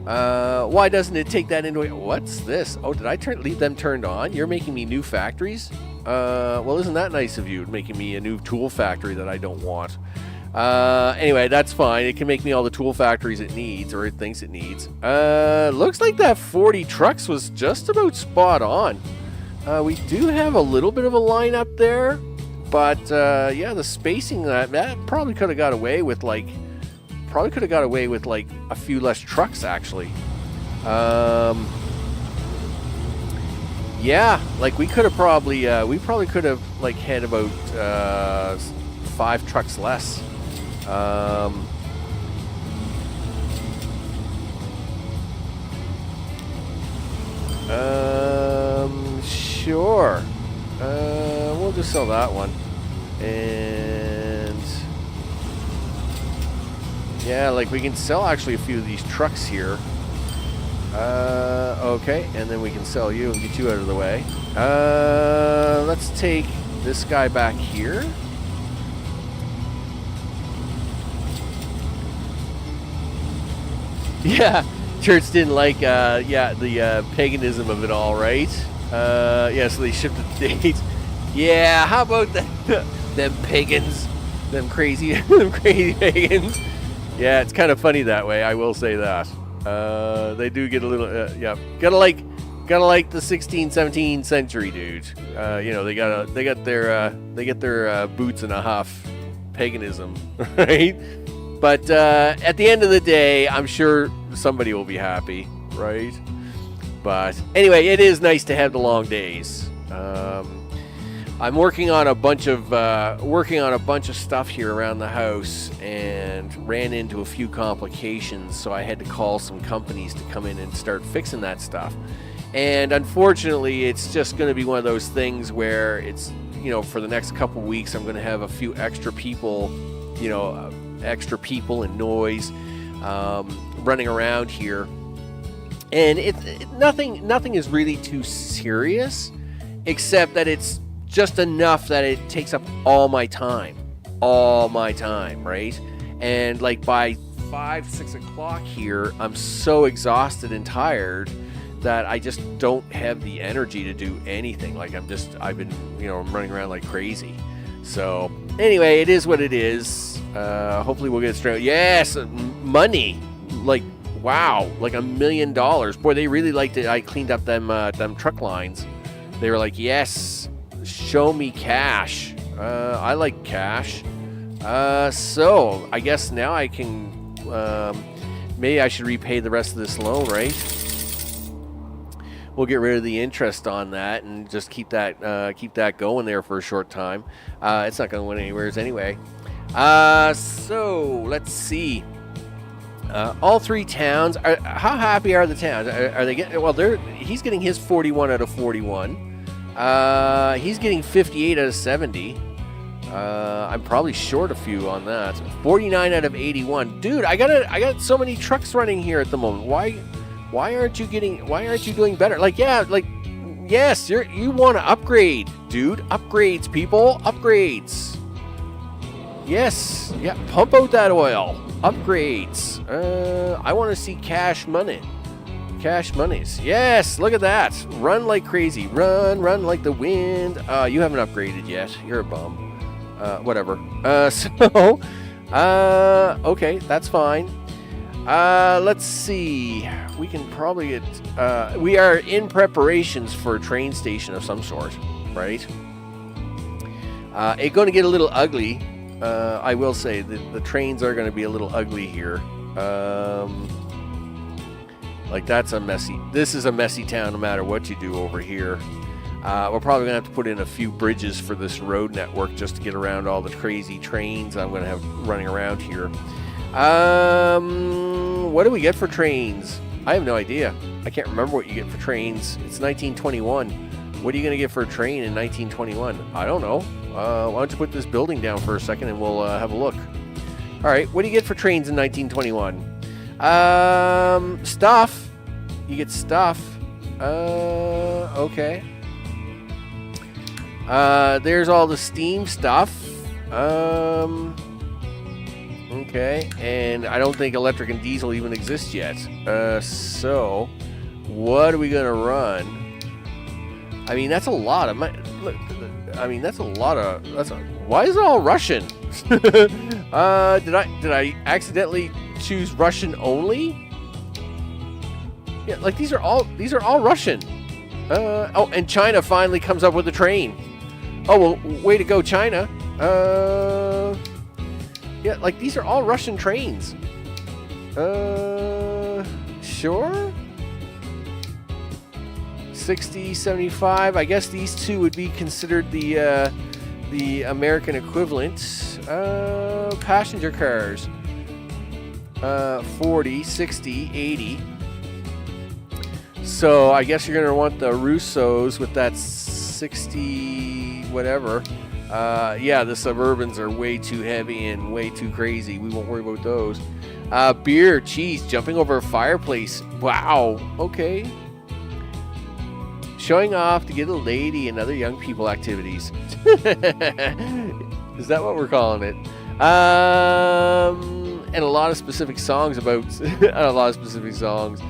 Why doesn't it take that into account? What's this? Oh, did I leave them turned on? You're making me new factories? Well, isn't that nice of you, making me a new tool factory that I don't want? Anyway, that's fine. It can make me all the tool factories it needs, or it thinks it needs. Looks like that 40 trucks was just about spot on. We do have a little bit of a line up there, but yeah, the spacing that probably could have got away with like a few less trucks actually. Yeah, like we probably could have like had about 5 trucks less. Sure. We'll just sell that one. And yeah, like we can sell actually a few of these trucks here. Okay, and then we can sell you and get you out of the way. Let's take this guy back here. Yeah, church didn't like the paganism of it all, right? Yeah, so they shifted the date. Yeah, how about them pagans, them crazy pagans? Yeah, it's kind of funny that way. I will say that. They do get a little, yeah. Gotta like the 16th, 17th century, dude. They get their boots in a huff, paganism, right? But at the end of the day, I'm sure somebody will be happy, right? But anyway, it is nice to have the long days. I'm working on a bunch of stuff here around the house, and ran into a few complications, so I had to call some companies to come in and start fixing that stuff. And unfortunately, it's just going to be one of those things where it's, for the next couple weeks, I'm going to have a few extra people, and noise running around here. And nothing is really too serious, except that it's just enough that it takes up all my time, right? And like by 5-6 o'clock here, I'm so exhausted and tired that I just don't have the energy to do anything. Like I've been, I'm running around like crazy. So anyway, it is what it is. Hopefully we'll get it straight. Yes, money. Like, wow, like $1 million. Boy, they really liked it. I cleaned up them truck lines. They were like, yes, show me cash. I like cash. So I guess now I can, maybe I should repay the rest of this loan, right? We'll get rid of the interest on that and just keep that going there for a short time. It's not going to win anywhere anyway. So let's see. All 3 towns. How happy are the towns? Are they getting? Well, he's getting his 41 out of 41. He's getting 58 out of 70. I'm probably short a few on that. 49 out of 81. Dude, I got so many trucks running here at the moment. Why aren't you doing better? Like, yeah, like, yes, you want to upgrade, dude. Upgrades, people. Upgrades. Yes. Yeah, pump out that oil. Upgrades. I want to see cash money. Cash monies. Yes, look at that. Run like crazy. Run like the wind. You haven't upgraded yet. You're a bum. Whatever. Okay, that's fine. Let's see. We can probably get... we are in preparations for a train station of some sort, right? It's going to get a little ugly. I will say that the trains are going to be a little ugly here. Like, that's a messy... This is a messy town no matter what you do over here. We're probably going to have to put in a few bridges for this road network just to get around all the crazy trains I'm going to have running around here. What do we get for trains? I have no idea. I can't remember what you get for trains. It's 1921. What are you going to get for a train in 1921? I don't know. Why don't you put this building down for a second and we'll have a look. All right, what do you get for trains in 1921? Stuff. You get stuff. Okay. There's all the steam stuff. Okay, and I don't think electric and diesel even exist yet. So what are we gonna run? I mean, that's a lot of money. I mean, that's a lot of. Why is it all Russian? Did I accidentally choose Russian only? Yeah, like these are all Russian. Oh, and China finally comes up with a train. Oh, well, way to go, China. Yeah, like, these are all Russian trains. Sure? 60, 75. I guess these two would be considered the American equivalent. Passenger cars. 40, 60, 80. So, I guess you're going to want the Russos with that 60 whatever. Yeah, the Suburbans are way too heavy and way too crazy. We won't worry about those. Beer, cheese, jumping over a fireplace. Wow, okay. Showing off to get a lady and other young people activities. Is that what we're calling it? And a lot of specific songs about... a lot of specific songs.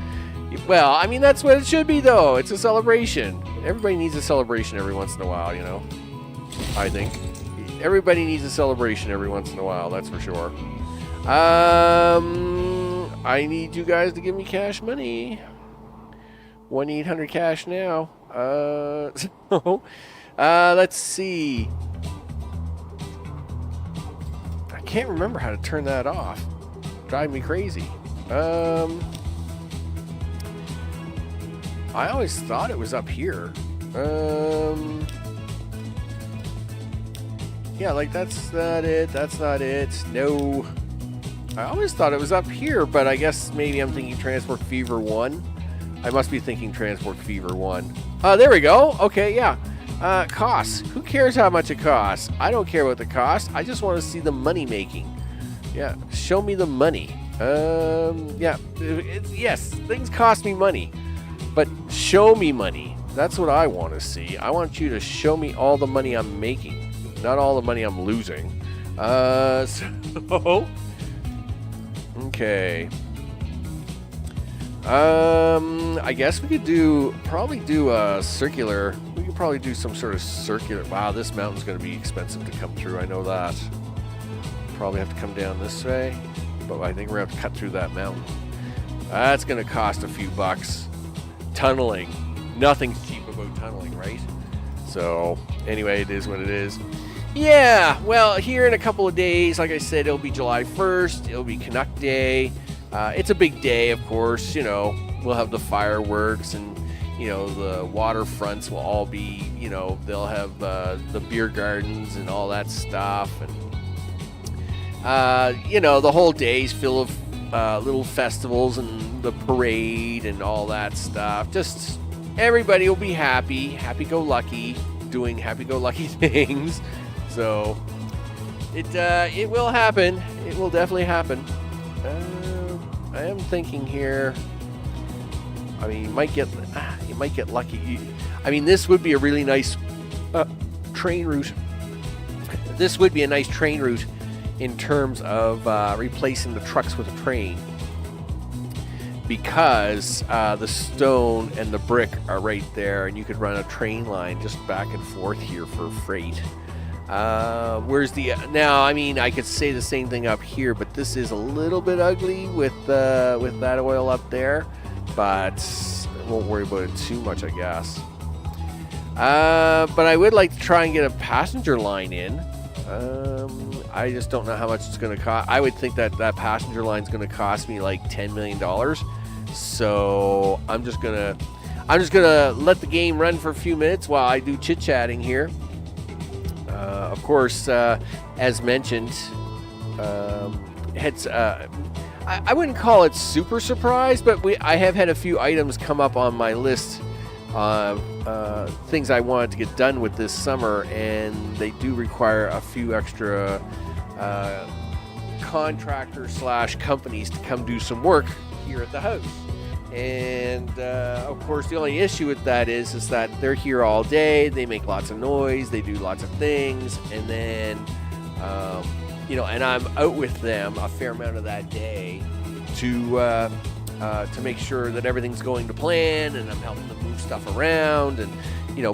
Well, I mean, that's what it should be, though. It's a celebration. Everybody needs a celebration every once in a while, you know? I think. Everybody needs a celebration every once in a while, that's for sure. I need you guys to give me cash money. 1-800-CASH now. Let's see. I can't remember how to turn that off. Drive me crazy. I always thought it was up here. Yeah, like, that's not it. That's not it. No. I always thought it was up here, but I guess maybe I'm thinking Transport Fever 1. I must be thinking Transport Fever 1. There we go. Okay, yeah. Costs. Who cares how much it costs? I don't care what the cost. I just want to see the money making. Yeah, show me the money. Yeah. Yes, things cost me money. But show me money. That's what I want to see. I want you to show me all the money I'm making, not all the money I'm losing. So okay. I guess we could probably do a circular. We could probably do some sort of circular. Wow, this mountain's going to be expensive to come through. I know that. Probably have to come down this way, but I think we're going to have to cut through that mountain. That's going to cost a few bucks. Tunneling. Nothing's cheap about tunneling, right? So, anyway, it is what it is. Yeah, well, here in a couple of days, like I said, it'll be July 1st. It'll be Canuck Day. It's a big day, of course. You know, we'll have the fireworks and, you know, the waterfronts will all be, you know, they'll have the beer gardens and all that stuff. And, you know, the whole day's full of little festivals and the parade and all that stuff. Just everybody will be happy, happy-go-lucky, doing happy-go-lucky things. So it will happen. It will definitely happen. I am thinking here. I mean, you might get lucky. I mean, this would be a really nice train route. This would be a nice train route in terms of replacing the trucks with a train, because the stone and the brick are right there, and you could run a train line just back and forth here for freight. Where's the now? I mean, I could say the same thing up here, but this is a little bit ugly with that oil up there. But I won't worry about it too much, I guess. But I would like to try and get a passenger line in. I just don't know how much it's going to cost. I would think that passenger line is going to cost me like $10 million. So I'm just gonna let the game run for a few minutes while I do chit-chatting here. Of course, as mentioned, it's I wouldn't call it super surprise, but I have had a few items come up on my list of things I wanted to get done with this summer, and they do require a few extra contractors / companies to come do some work here at the house. And of course, the only issue with that is that they're here all day. They make lots of noise. They do lots of things, and then and I'm out with them a fair amount of that day to make sure that everything's going to plan, and I'm helping them move stuff around and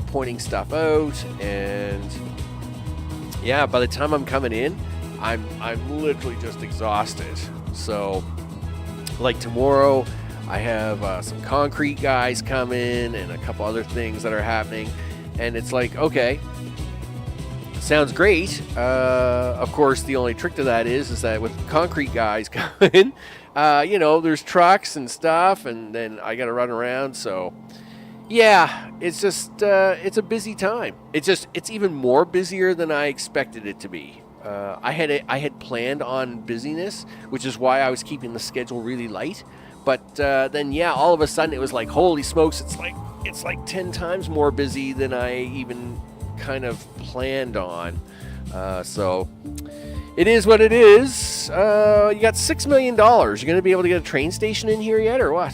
pointing stuff out. And yeah, by the time I'm coming in, I'm literally just exhausted. So like tomorrow, I have some concrete guys coming and a couple other things that are happening, and it's like, okay, sounds great. Of course, the only trick to that is that with concrete guys coming, there's trucks and stuff, and then I got to run around. So yeah, it's just it's a busy time. It's even more busier than I expected it to be. I had planned on busyness, which is why I was keeping the schedule really light. But then, yeah, all of a sudden it was like, holy smokes, it's like 10 times more busy than I even kind of planned on. So it is what it is. You got $6 million. You're going to be able to get a train station in here yet, or what?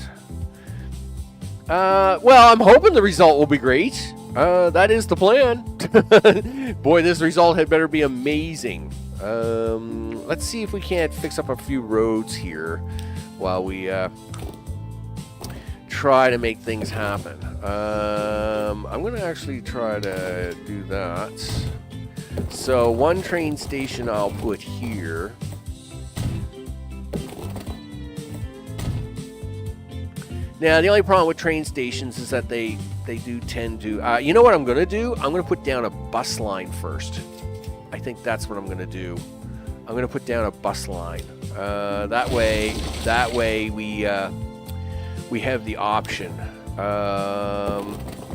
Well, I'm hoping the result will be great. That is the plan. Boy, this result had better be amazing. Let's see if we can't fix up a few roads here while we try to make things happen. I'm going to actually try to do that. So one train station I'll put here. Now, the only problem with train stations is that they do tend to... you know what I'm going to do? I'm going to put down a bus line first. I think that's what I'm going to do. I'm going to put down a bus line. That way we have the option.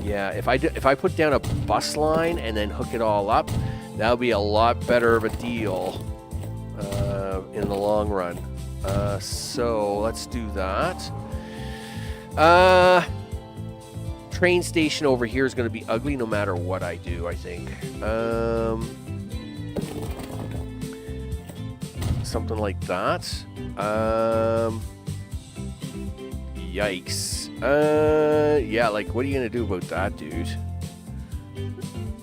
Yeah, if I put down a bus line and then hook it all up, that'll be a lot better of a deal in the long run. So let's do that. Train station over here is going to be ugly no matter what I do, I think. Something like that. Yikes. Yeah, like, what are you going to do about that, dude?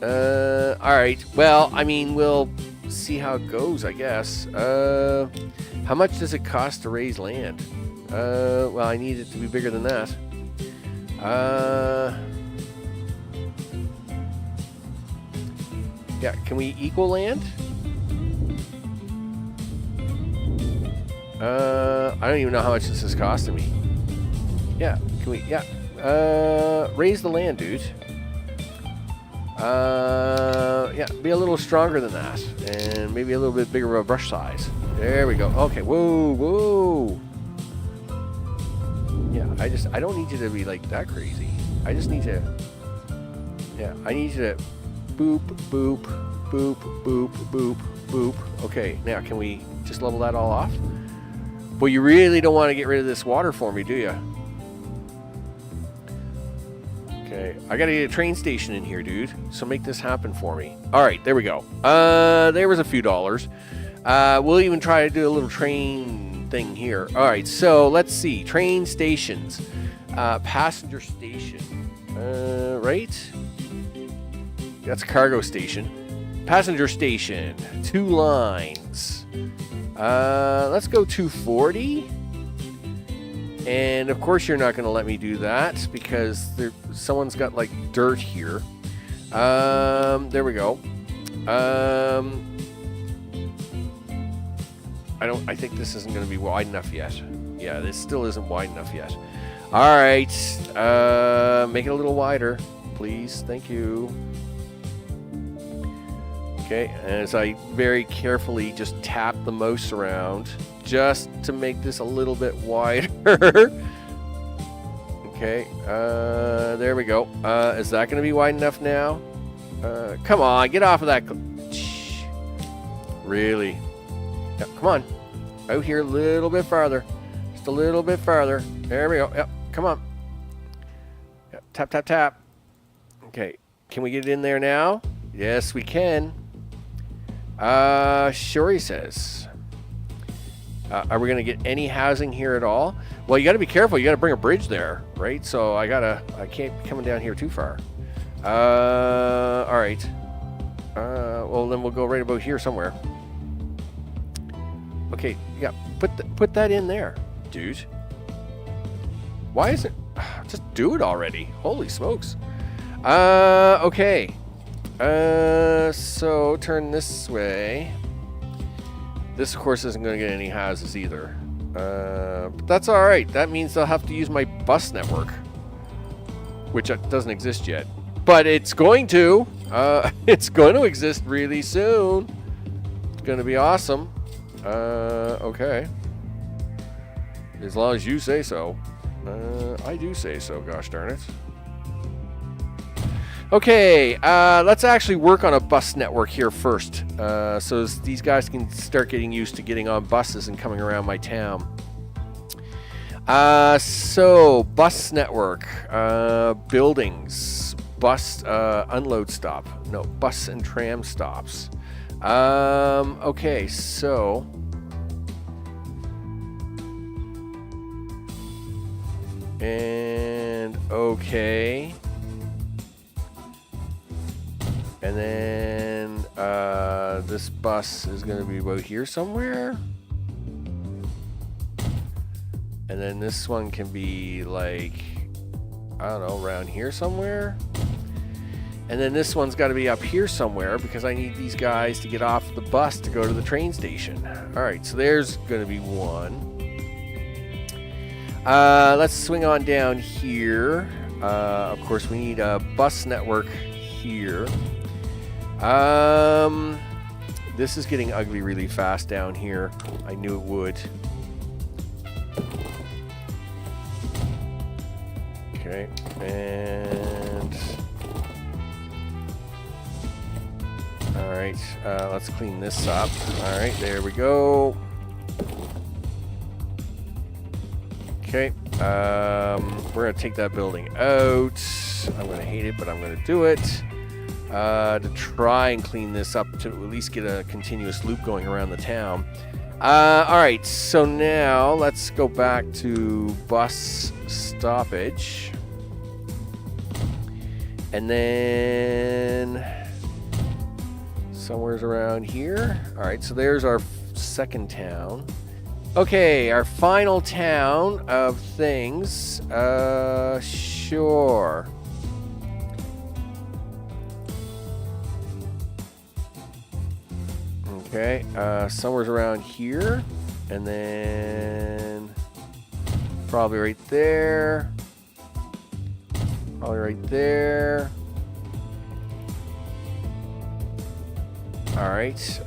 Alright. Well, I mean, we'll see how it goes, I guess. How much does it cost to raise land? Well, I need it to be bigger than that. Yeah, can we equal land? I don't even know how much this is costing me. Yeah, can we? Yeah, raise the land, dude. Yeah, be a little stronger than that, and maybe a little bit bigger of a brush size. There we go. Okay, whoa. Yeah, I don't need you to be like that crazy. I just need to, yeah, I need you to boop, boop, boop, boop, boop, boop. Okay, now can we just level that all off? Well, you really don't want to get rid of this water for me, do you? Okay, I gotta get a train station in here, dude. So make this happen for me. All right, there we go. There was a few dollars. We'll even try to do a little train thing here. All right, so let's see. Train stations. Passenger station. Right? That's a cargo station. Passenger station. 2 lines. Let's go 240. And of course you're not going to let me do that because someone's got like dirt here. There we go. I think this isn't going to be wide enough yet. Yeah, this still isn't wide enough yet. All right. Make it a little wider, please. Thank you. Okay, as I very carefully just tap the mouse around just to make this a little bit wider. Okay, there we go. Is that going to be wide enough now? Come on, get off of that. Really? Yep, come on. Out here a little bit farther. Just a little bit farther. There we go. Yep, come on. Yep, tap, tap, tap. Okay, can we get it in there now? Yes, we can. Sure, he says. Are we going to get any housing here at all? Well, you got to be careful. You got to bring a bridge there, right? So I can't be coming down here too far. All right. Well, then we'll go right about here somewhere. Okay, yeah, put that in there, dude. Why isn't... Just do it already. Holy smokes. Okay. So turn this way. This, of course, isn't going to get any houses either. But that's all right. That means they'll have to use my bus network, which doesn't exist yet. But it's going to. It's going to exist really soon. It's going to be awesome. Okay. As long as you say so. I do say so, gosh darn it. Okay, let's actually work on a bus network here first, so these guys can start getting used to getting on buses and coming around my town. So, bus network, buildings, bus unload stop, no, bus and tram stops. Okay, so... And, okay... And then this bus is going to be about here somewhere. And then this one can be like, I don't know, around here somewhere. And then this one's got to be up here somewhere because I need these guys to get off the bus to go to the train station. All right, so there's going to be one. Let's swing on down here. Of course, we need a bus network here. This is getting ugly really fast down here. I knew it would. Okay, and... Alright, let's clean this up. Alright, there we go. Okay, we're going to take that building out. I'm going to hate it, but I'm going to do it. To try and clean this up to at least get a continuous loop going around the town. Alright, so now let's go back to bus stoppage. And then somewhere's around here. Alright, so there's our second town. Okay, our final town of things. Sure. Okay, somewhere's around here, and then probably right there, probably right there. All right, it's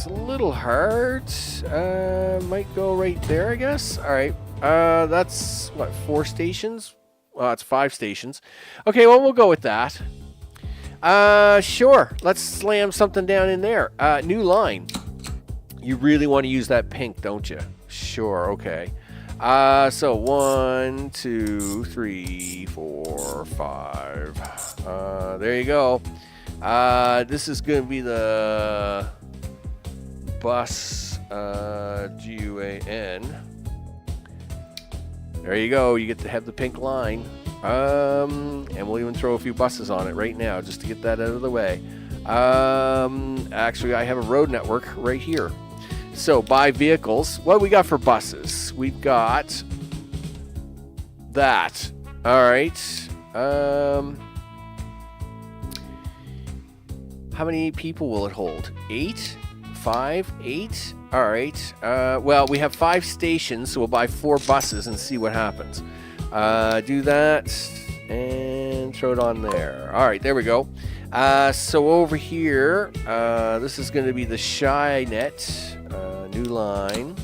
a little hard. Might go right there, I guess. All right, that's what, 4 stations? Well, it's 5 stations. Okay, well, we'll go with that. Sure. Let's slam something down in there. New line. You really want to use that pink, don't you? Sure, okay. So 1, 2, 3, 4, 5. There you go. This is going to be the bus GUAN. There you go. You get to have the pink line. And we'll even throw a few buses on it right now just to get that out of the way. Actually, I have a road network right here. So, buy vehicles. What we got for buses? We've got that. All right. How many people will it hold? 8? 5? 8? All right. Well, we have 5 stations, so we'll buy 4 buses and see what happens. Do that and throw it on there. All right, there we go. So over here, this is going to be the Shy Net, new line.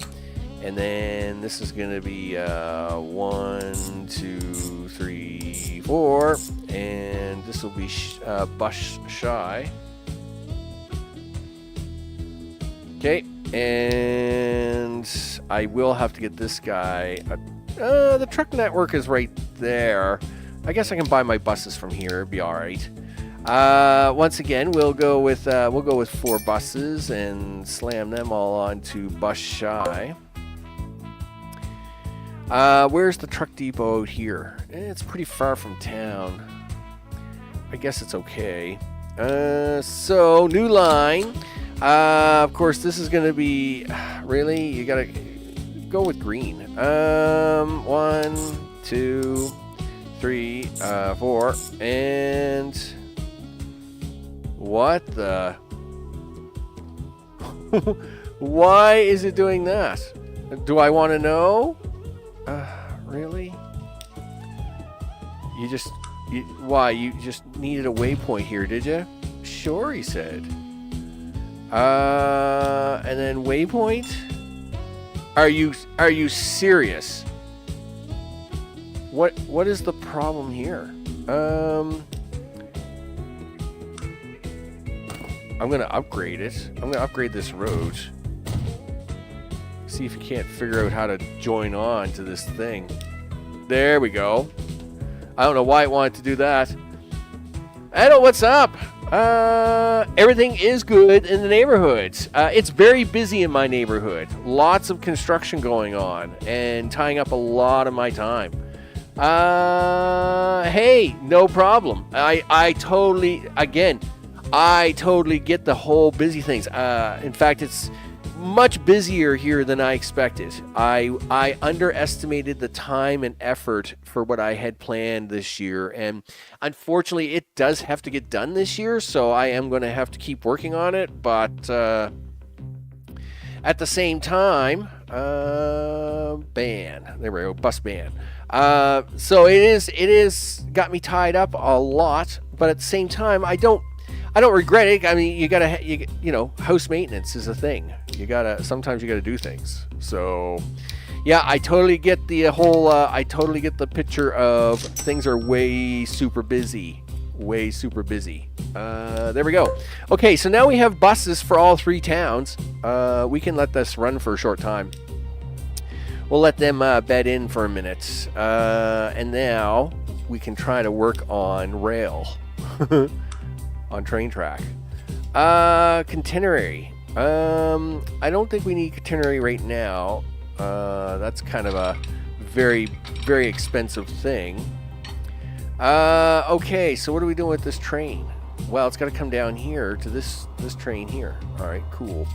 And then this is going to be 1, 2, 3, 4. And this will be Bus Shy. Okay, and I will have to get this guy. The truck network is right there. I guess I can buy my buses from here. It'd be all right. Once again, we'll go with 4 buses and slam them all onto Bus Shy. Where's the truck depot out here? It's pretty far from town. I guess it's okay. So new line. Of course, this is going to be... Really? You got to go with green. 1, 2, 3, 4. And... What the... Why is it doing that? Do I want to know? Really? Why? You just needed a waypoint here, did you? Sure, he said. And then waypoint? Are you serious? What is the problem here? I'm gonna upgrade it. I'm gonna upgrade this road. See if you can't figure out how to join on to this thing. There we go. I don't know why it wanted to do that. Hello, what's up? Everything is good in the neighborhood. It's very busy in my neighborhood. Lots of construction going on and tying up a lot of my time. Hey, no problem. I totally get the whole busy things. In fact, it's much busier here than I expected. I underestimated the time and effort for what I had planned this year, and unfortunately it does have to get done this year, so I am going to have to keep working on it, but at the same time, ban. There we go, bus ban. So it is got me tied up a lot, but at the same time, I don't regret it. I mean, you know, house maintenance is a thing. Sometimes you gotta do things. So, yeah, I totally get the I totally get the picture of things are way super busy. There we go. Okay, so now we have buses for all 3 towns. We can let this run for a short time. We'll let them bed in for a minute. And now we can try to work on rail. On train track. Catenary. I don't think we need catenary right now. That's kind of a very, very expensive thing. Okay, so what are we doing with this train? Well, it's got to come down here to this train here. All right, cool.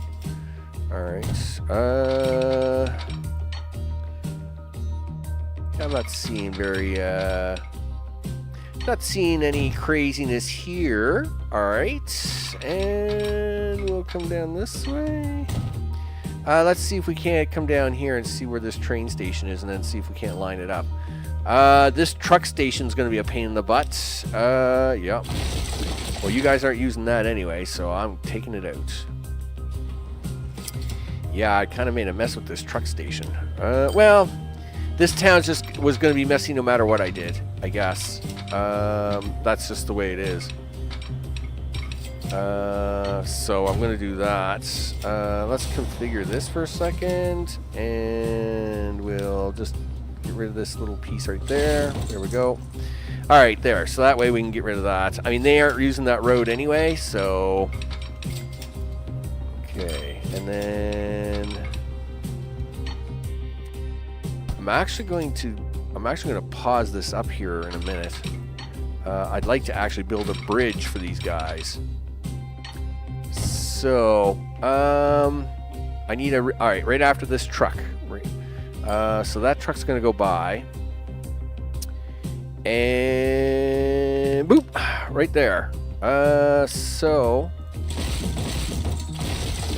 All right. I'm not seeing not seeing any craziness here. All right, and we'll come down this way. Let's see if we can't come down here and see where this train station is, and then see if we can't line it up. This truck station is going to be a pain in the butt. Yep. Well, you guys aren't using that anyway, so I'm taking it out. Yeah, I kind of made a mess with this truck station. Well, this town just was going to be messy no matter what I did, I guess. That's just the way it is. So I'm going to do that. Let's configure this for a second, and we'll just get rid of this little piece right there. There we go. All right, there. So that way we can get rid of that. I mean, they aren't using that road anyway, so... Okay, and then... I'm actually going to pause this up here in a minute. I'd like to actually build a bridge for these guys. So, I need all right, right after this truck. So that truck's going to go by. And boop, right there. So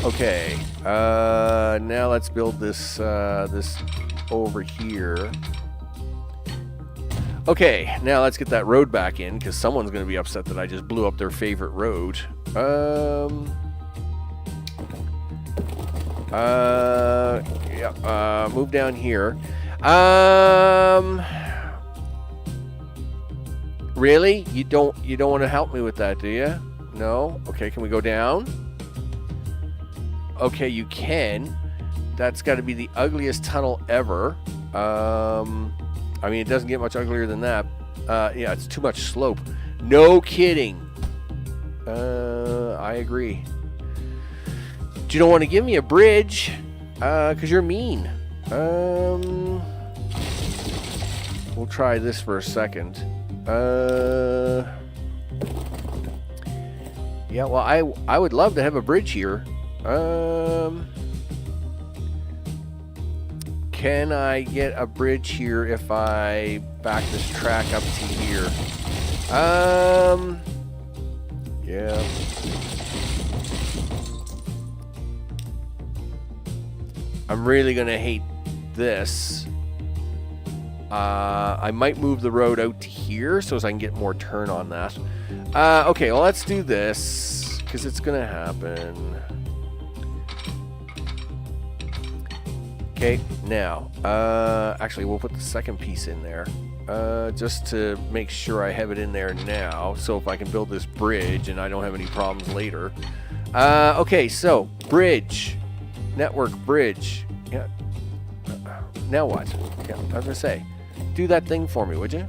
okay. Now let's build this this over here. Okay, now let's get that road back in, because someone's going to be upset that I just blew up their favorite road. Yeah, move down here. Really? You don't want to help me with that, do you? No? Okay, can we go down? Okay, you can. That's got to be the ugliest tunnel ever. I mean, it doesn't get much uglier than that. Yeah, it's too much slope. No kidding. I agree. But you don't want to give me a bridge, because you're mean. We'll try this for a second. Yeah, well, I would love to have a bridge here. Can I get a bridge here if I back this track up to here? Yeah. I'm really gonna hate this. I might move the road out to here so as I can get more turn on that. Okay, well, let's do this, because it's gonna happen. Okay, now, actually, we'll put the second piece in there, just to make sure I have it in there now, so if I can build this bridge and I don't have any problems later. Okay, so, bridge, network bridge. Yeah. Now what? Yeah, I was gonna say, do that thing for me, would you?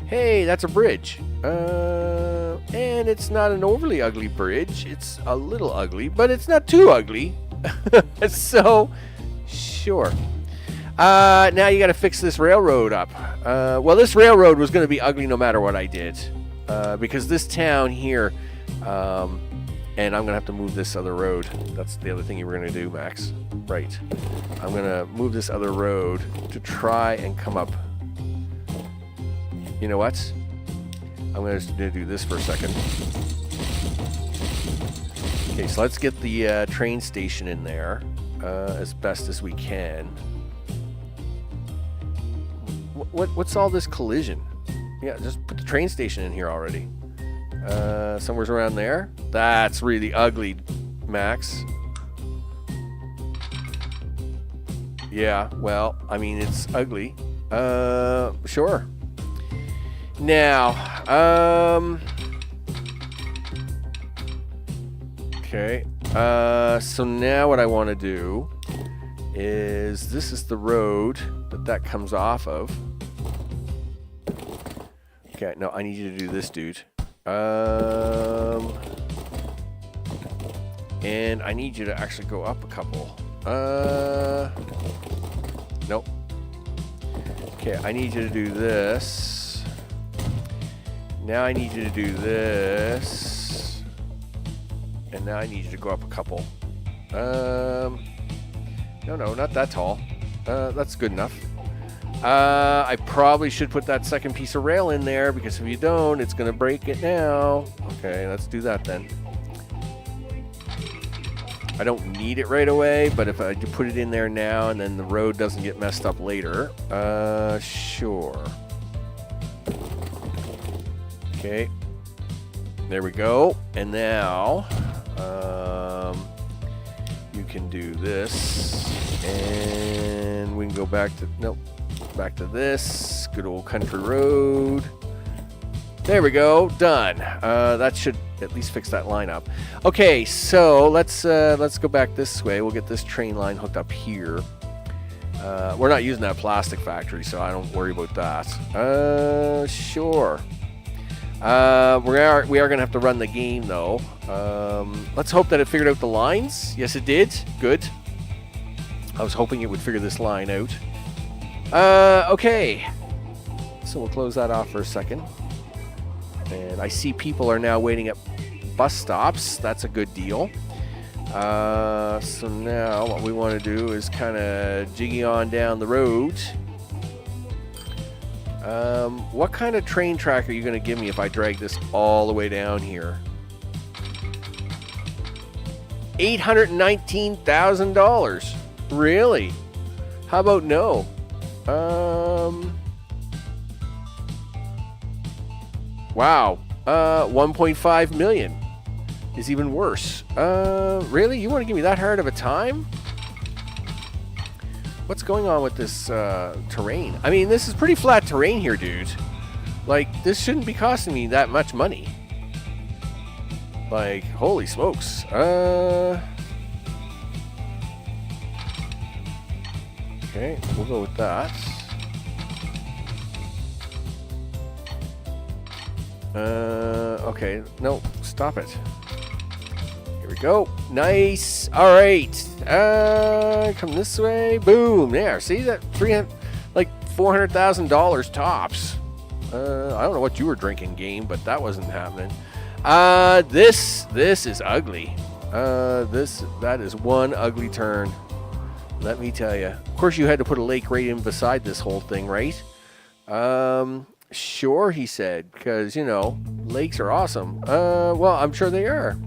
Hey, that's a bridge. And it's not an overly ugly bridge. It's a little ugly, but it's not too ugly. So, sure. Now you got to fix this railroad up. Well, this railroad was going to be ugly no matter what I did, because this town here, and I'm going to have to move this other road. That's the other thing you were going to do, Max. Right. I'm going to move this other road to try and come up. You know what? I'm going to do this for a second. Okay, so let's get the train station in there as best as we can. What's all this collision? Yeah, just put the train station in here already. Somewhere's around there. That's really ugly, Max. Yeah, well, I mean, it's ugly. Sure. Now, okay, so now what I want to do is, this is the road that comes off of. Okay, no, I need you to do this, dude. And I need you to actually go up a couple. Nope. Okay, I need you to do this. Now I need you to do this. And now I need you to go up a couple. No, not that tall. That's good enough. I probably should put that second piece of rail in there, because if you don't, it's going to break it now. Okay, let's do that then. I don't need it right away, but if I put it in there now and then the road doesn't get messed up later, sure. Okay, there we go. And now, you can do this, and we can go back to, nope, back to this good old country road. There we go, done. That should at least fix that line up. Okay, so let's go back this way. We'll get this train line hooked up here. We're not using that plastic factory, so I don't worry about that. Sure. We are gonna have to run the game though. Let's hope that it figured out the lines. Yes, it did. Good. I was hoping it would figure this line out. Okay. So we'll close that off for a second. And I see people are now waiting at bus stops. That's a good deal. So now what we want to do is kind of jiggy on down the road. What kind of train track are you going to give me if I drag this all the way down here? $819,000. Really? How about no? 1.5 million is even worse. Really? You want to give me that hard of a time? What's going on with this terrain? I mean, this is pretty flat terrain here, dude. Like, this shouldn't be costing me that much money. Like, holy smokes. Okay, we'll go with that. Okay, no, stop it. Here we go. Nice. All right. Come this way. Boom. There. See that? $400,000 tops. I don't know what you were drinking, game, but that wasn't happening. This is ugly. That is one ugly turn. Let me tell you. Of course, you had to put a lake right in beside this whole thing, right? Sure, he said, because, you know, lakes are awesome. Well, I'm sure they are.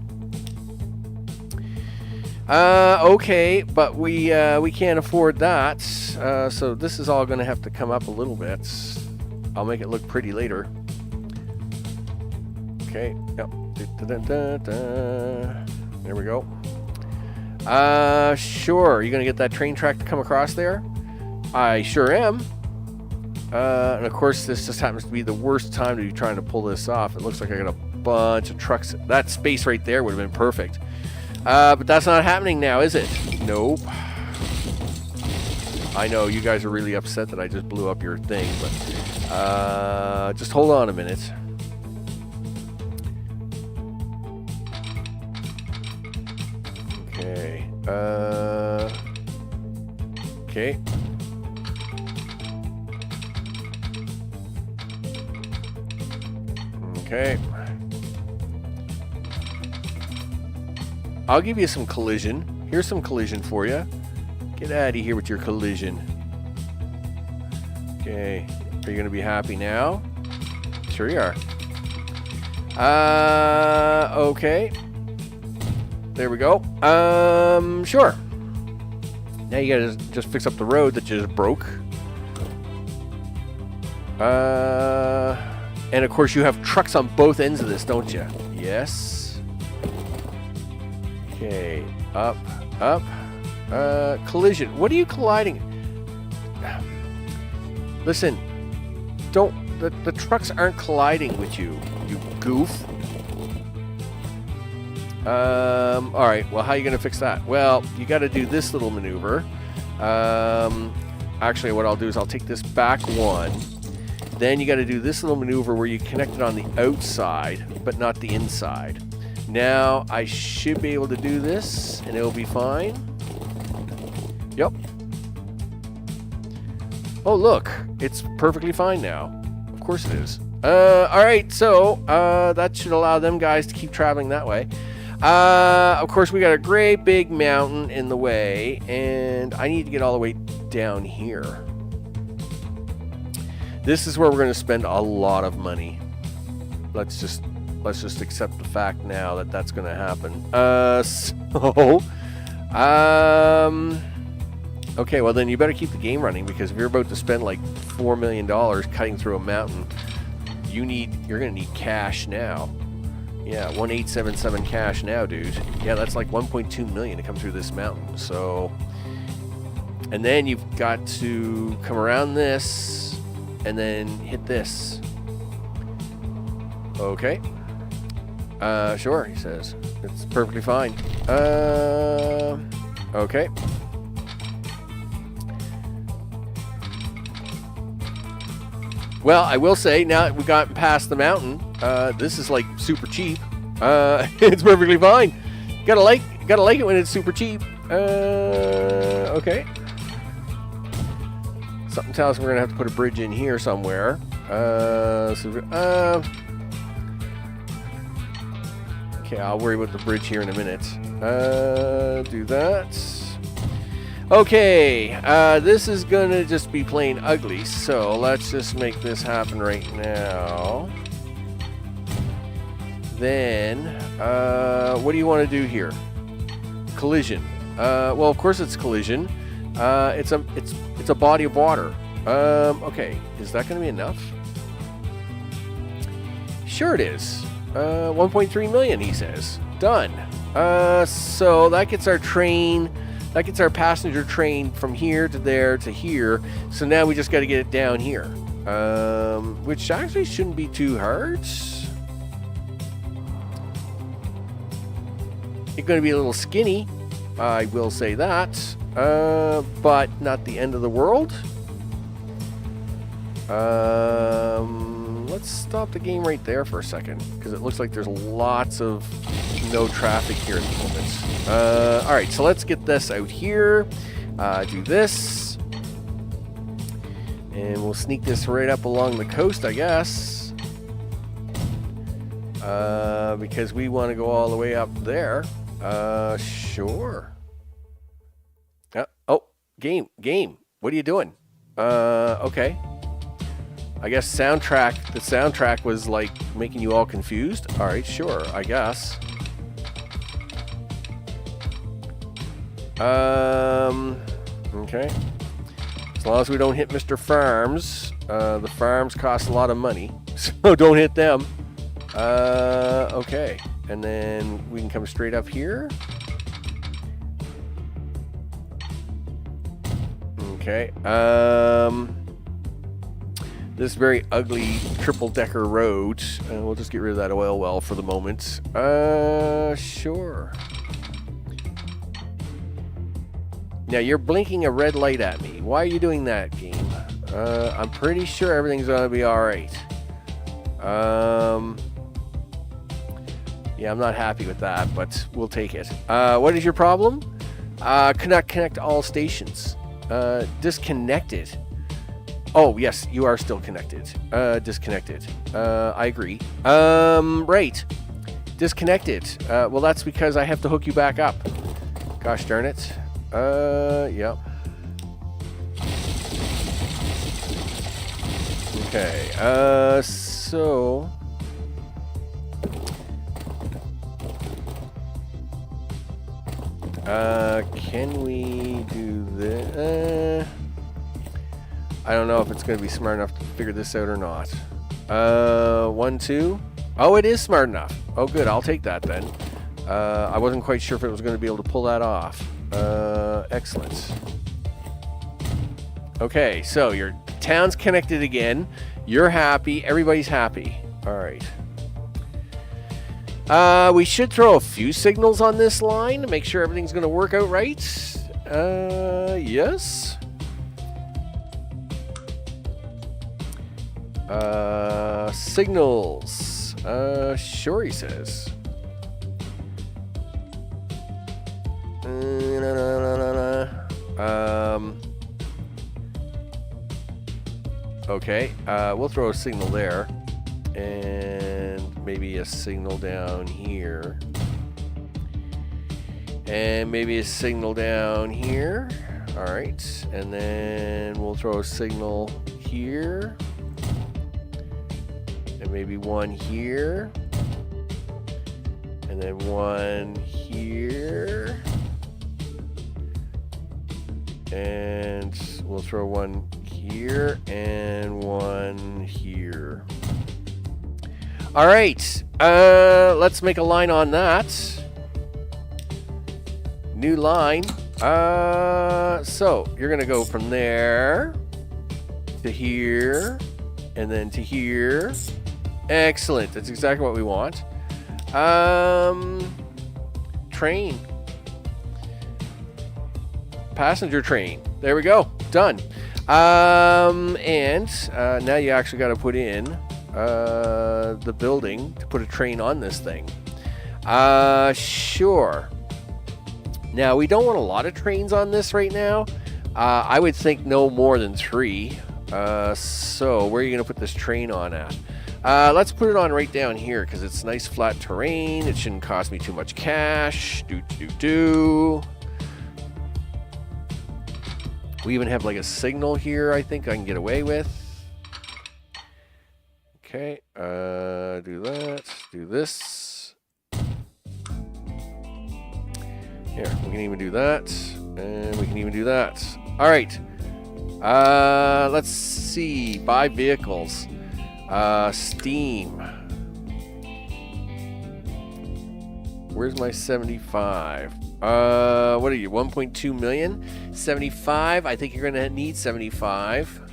Okay, but we can't afford that. So this is all going to have to come up a little bit. I'll make it look pretty later. Okay, yep. There we go. Sure. Are you going to get that train track to come across there? I sure am. And of course, this just happens to be the worst time to be trying to pull this off. It looks like I got a bunch of trucks. That space right there would have been perfect. But that's not happening now, is it? Nope. I know you guys are really upset that I just blew up your thing, but just hold on a minute. Okay. Okay. Okay. I'll give you some collision. Here's some collision for you. Get out of here with your collision. Okay. Are you going to be happy now? Sure you are. Okay. There we go. Sure. Now you gotta just fix up the road that just broke. And of course you have trucks on both ends of this, don't you? Yes. Okay. Up. Up. Collision. What are you colliding? Listen. Don't... The trucks aren't colliding with you, you goof. Alright, well, how are you going to fix that? Well, you got to do this little maneuver. Actually, what I'll do is I'll take this back one. Then you got to do this little maneuver where you connect it on the outside, but not the inside. Now, I should be able to do this, and it'll be fine. Yep. Oh, look. It's perfectly fine now. Of course it is. Alright, so, that should allow them guys to keep traveling that way. Of course, we got a great big mountain in the way, and I need to get all the way down here. This is where we're going to spend a lot of money. Let's just accept the fact now that that's going to happen. Okay, well then you better keep the game running, because if you're about to spend like $4 million cutting through a mountain, you're going to need cash now. Yeah, 1877 cash now, dude. Yeah, that's like 1.2 million to come through this mountain. So, and then you've got to come around this and then hit this. Okay. Sure, he says. It's perfectly fine. Okay. Well, I will say, now that we've gotten past the mountain, this is like super cheap. It's perfectly fine. Gotta like it when it's super cheap. Okay. Something tells us we're gonna have to put a bridge in here somewhere. Okay, I'll worry about the bridge here in a minute. Do that. Okay, this is gonna just be plain ugly, so let's just make this happen right now. Then, what do you want to do here? Collision. Well, of course it's collision. It's a body of water. Okay, is that gonna be enough? Sure it is. 1.3 million, he says. Done. So that gets our train. That gets our passenger train from here to there to here. So now we just got to get it down here, which actually shouldn't be too hard. It's going to be a little skinny, I will say that, but not the end of the world. Let's stop the game right there for a second, because it looks like there's lots of no traffic here at the moment. Alright, so let's get this out here. Do this. And we'll sneak this right up along the coast, I guess. Because we want to go all the way up there. Sure. Oh, game. What are you doing? Okay. I guess the soundtrack was like making you all confused. All right, sure, I guess. Okay. As long as we don't hit Mr. Farms, the farms cost a lot of money, so don't hit them. Okay, and then we can come straight up here. Okay. This very ugly triple-decker road. We'll just get rid of that oil well for the moment. Sure. Now, you're blinking a red light at me. Why are you doing that, game? I'm pretty sure everything's going to be alright. Yeah, I'm not happy with that, but we'll take it. What is your problem? Connect all stations. Disconnected. Oh, yes, you are still connected. Disconnected. I agree. Right. Disconnected. Well, that's because I have to hook you back up. Gosh darn it. Yep. Okay, so... can we do this? I don't know if it's going to be smart enough to figure this out or not. 1, 2. Oh, it is smart enough. Oh, good. I'll take that then. I wasn't quite sure if it was going to be able to pull that off. Excellent. Okay, so your town's connected again. You're happy. Everybody's happy. All right. We should throw a few signals on this line to make sure everything's going to work out right. Yes. Signals. Sure, he says. Okay, we'll throw a signal there. And maybe a signal down here. And maybe a signal down here. Alright, and then we'll throw a signal here. And maybe one here. And then one here. And we'll throw one here and one here. All right, let's make a line on that. New line. So you're gonna go from there to here and then to here. Excellent. That's exactly what we want. Train. Passenger train. There we go. Done. And now you actually got to put in the building to put a train on this thing. Sure. Now, we don't want a lot of trains on this right now. I would think no more than 3. So where are you going to put this train on at? Let's put it on right down here because it's nice flat terrain. It shouldn't cost me too much cash. We even have like a signal here I think I can get away with. Okay, do that, do this. Here, we can even do that, and we can even do that. All right, let's see, buy vehicles, Steam. Where's my 75? What are you, 1.2 million? 75, I think you're gonna need 75.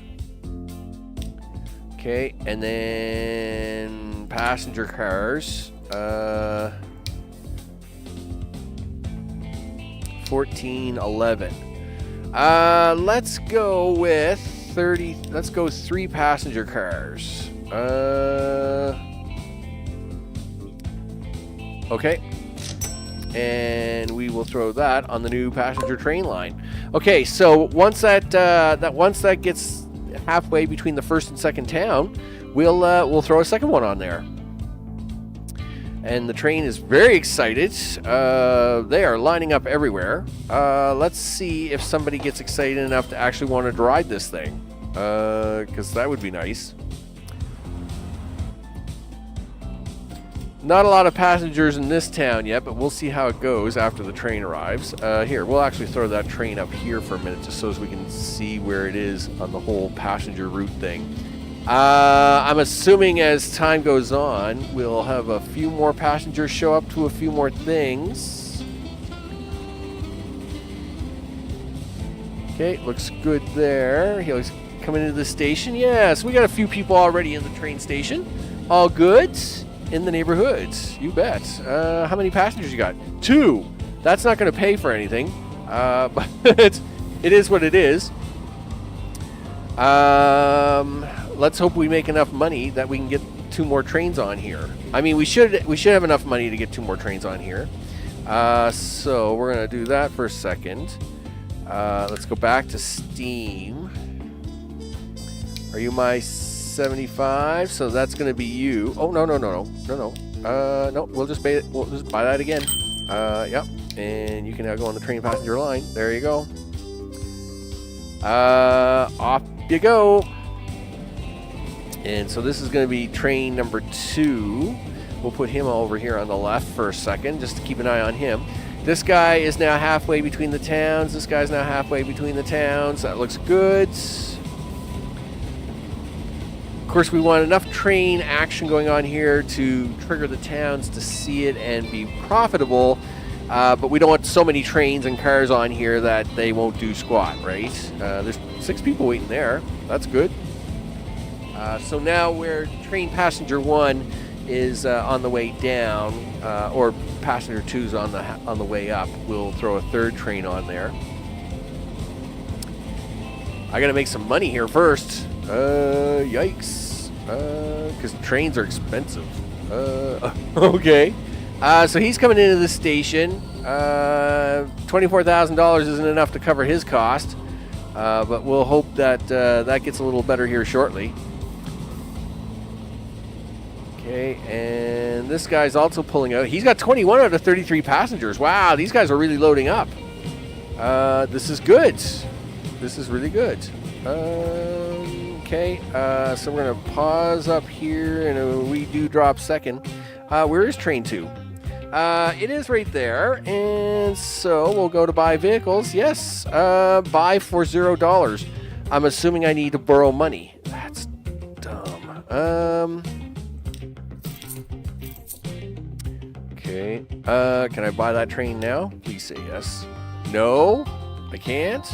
Okay, and then passenger cars, 1411. Let's go with 30. Let's go 3 passenger cars. Okay, and we will throw that on the new passenger train line. Okay, so once that gets halfway between the first and second town, we'll throw a second one on there. And the train is very excited. They are lining up everywhere. Let's see if somebody gets excited enough to actually want to ride this thing, because that would be nice. Not a lot of passengers in this town yet, but we'll see how it goes after the train arrives. Here, we'll actually throw that train up here for a minute just so as we can see where it is on the whole passenger route thing. I'm assuming as time goes on, we'll have a few more passengers show up to a few more things. Okay, looks good there. He's coming into the station. Yes, we got a few people already in the train station. All good. In the neighborhood, you bet. How many passengers you got? 2. That's not going to pay for anything, but it is what it is. Let's hope we make enough money that we can get 2 more trains on here. I mean, we should have enough money to get 2 more trains on here. So we're going to do that for a second. Let's go back to Steam. Are you my 75? So that's going to be you. Oh, no. No, we'll just buy that again. Yep. And you can now go on the train passenger line. There you go. Off you go. And so this is going to be train number 2. We'll put him over here on the left for a second, just to keep an eye on him. This guy is now halfway between the towns. This guy's now halfway between the towns. That looks good. Of course, we want enough train action going on here to trigger the towns to see it and be profitable. But we don't want so many trains and cars on here that they won't do squat, right? There's 6 people waiting there. That's good. So now where train passenger 1 is on the way down, or passenger 2's on the way up, we'll throw a 3rd train on there. I gotta make some money here first. Yikes. Because trains are expensive. Okay. So he's coming into the station. $24,000 isn't enough to cover his cost, but we'll hope that that gets a little better here shortly. Okay, and this guy's also pulling out. He's got 21 out of 33 passengers. Wow, these guys are really loading up. This is good. This is really good. Okay, so we're going to pause up here, and we do drop second. Where is train 2? It is right there, and so we'll go to buy vehicles. Yes, buy for $0. I'm assuming I need to borrow money. That's dumb. Okay, can I buy that train now? Please say yes. No, I can't.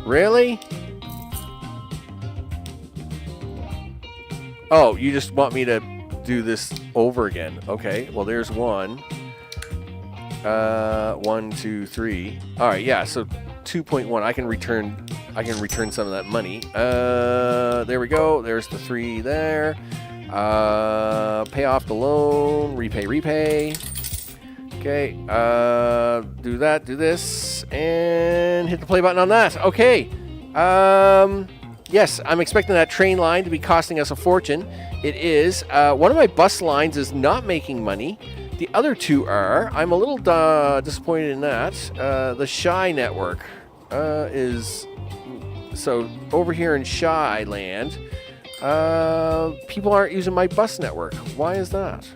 Really? Oh, you just want me to do this over again. Okay, well there's 1. 1, 2, 3. All right, yeah, so 2.1. I can return some of that money. There we go. There's the 3 there. Pay off the loan, repay. Okay, do that, do this, and hit the play button on that. Okay, yes, I'm expecting that train line to be costing us a fortune. It is. One of my bus lines is not making money. The other 2 are. I'm a little disappointed in that. The Shy network. is... So, over here in Shy Land, people aren't using my bus network. Why is that?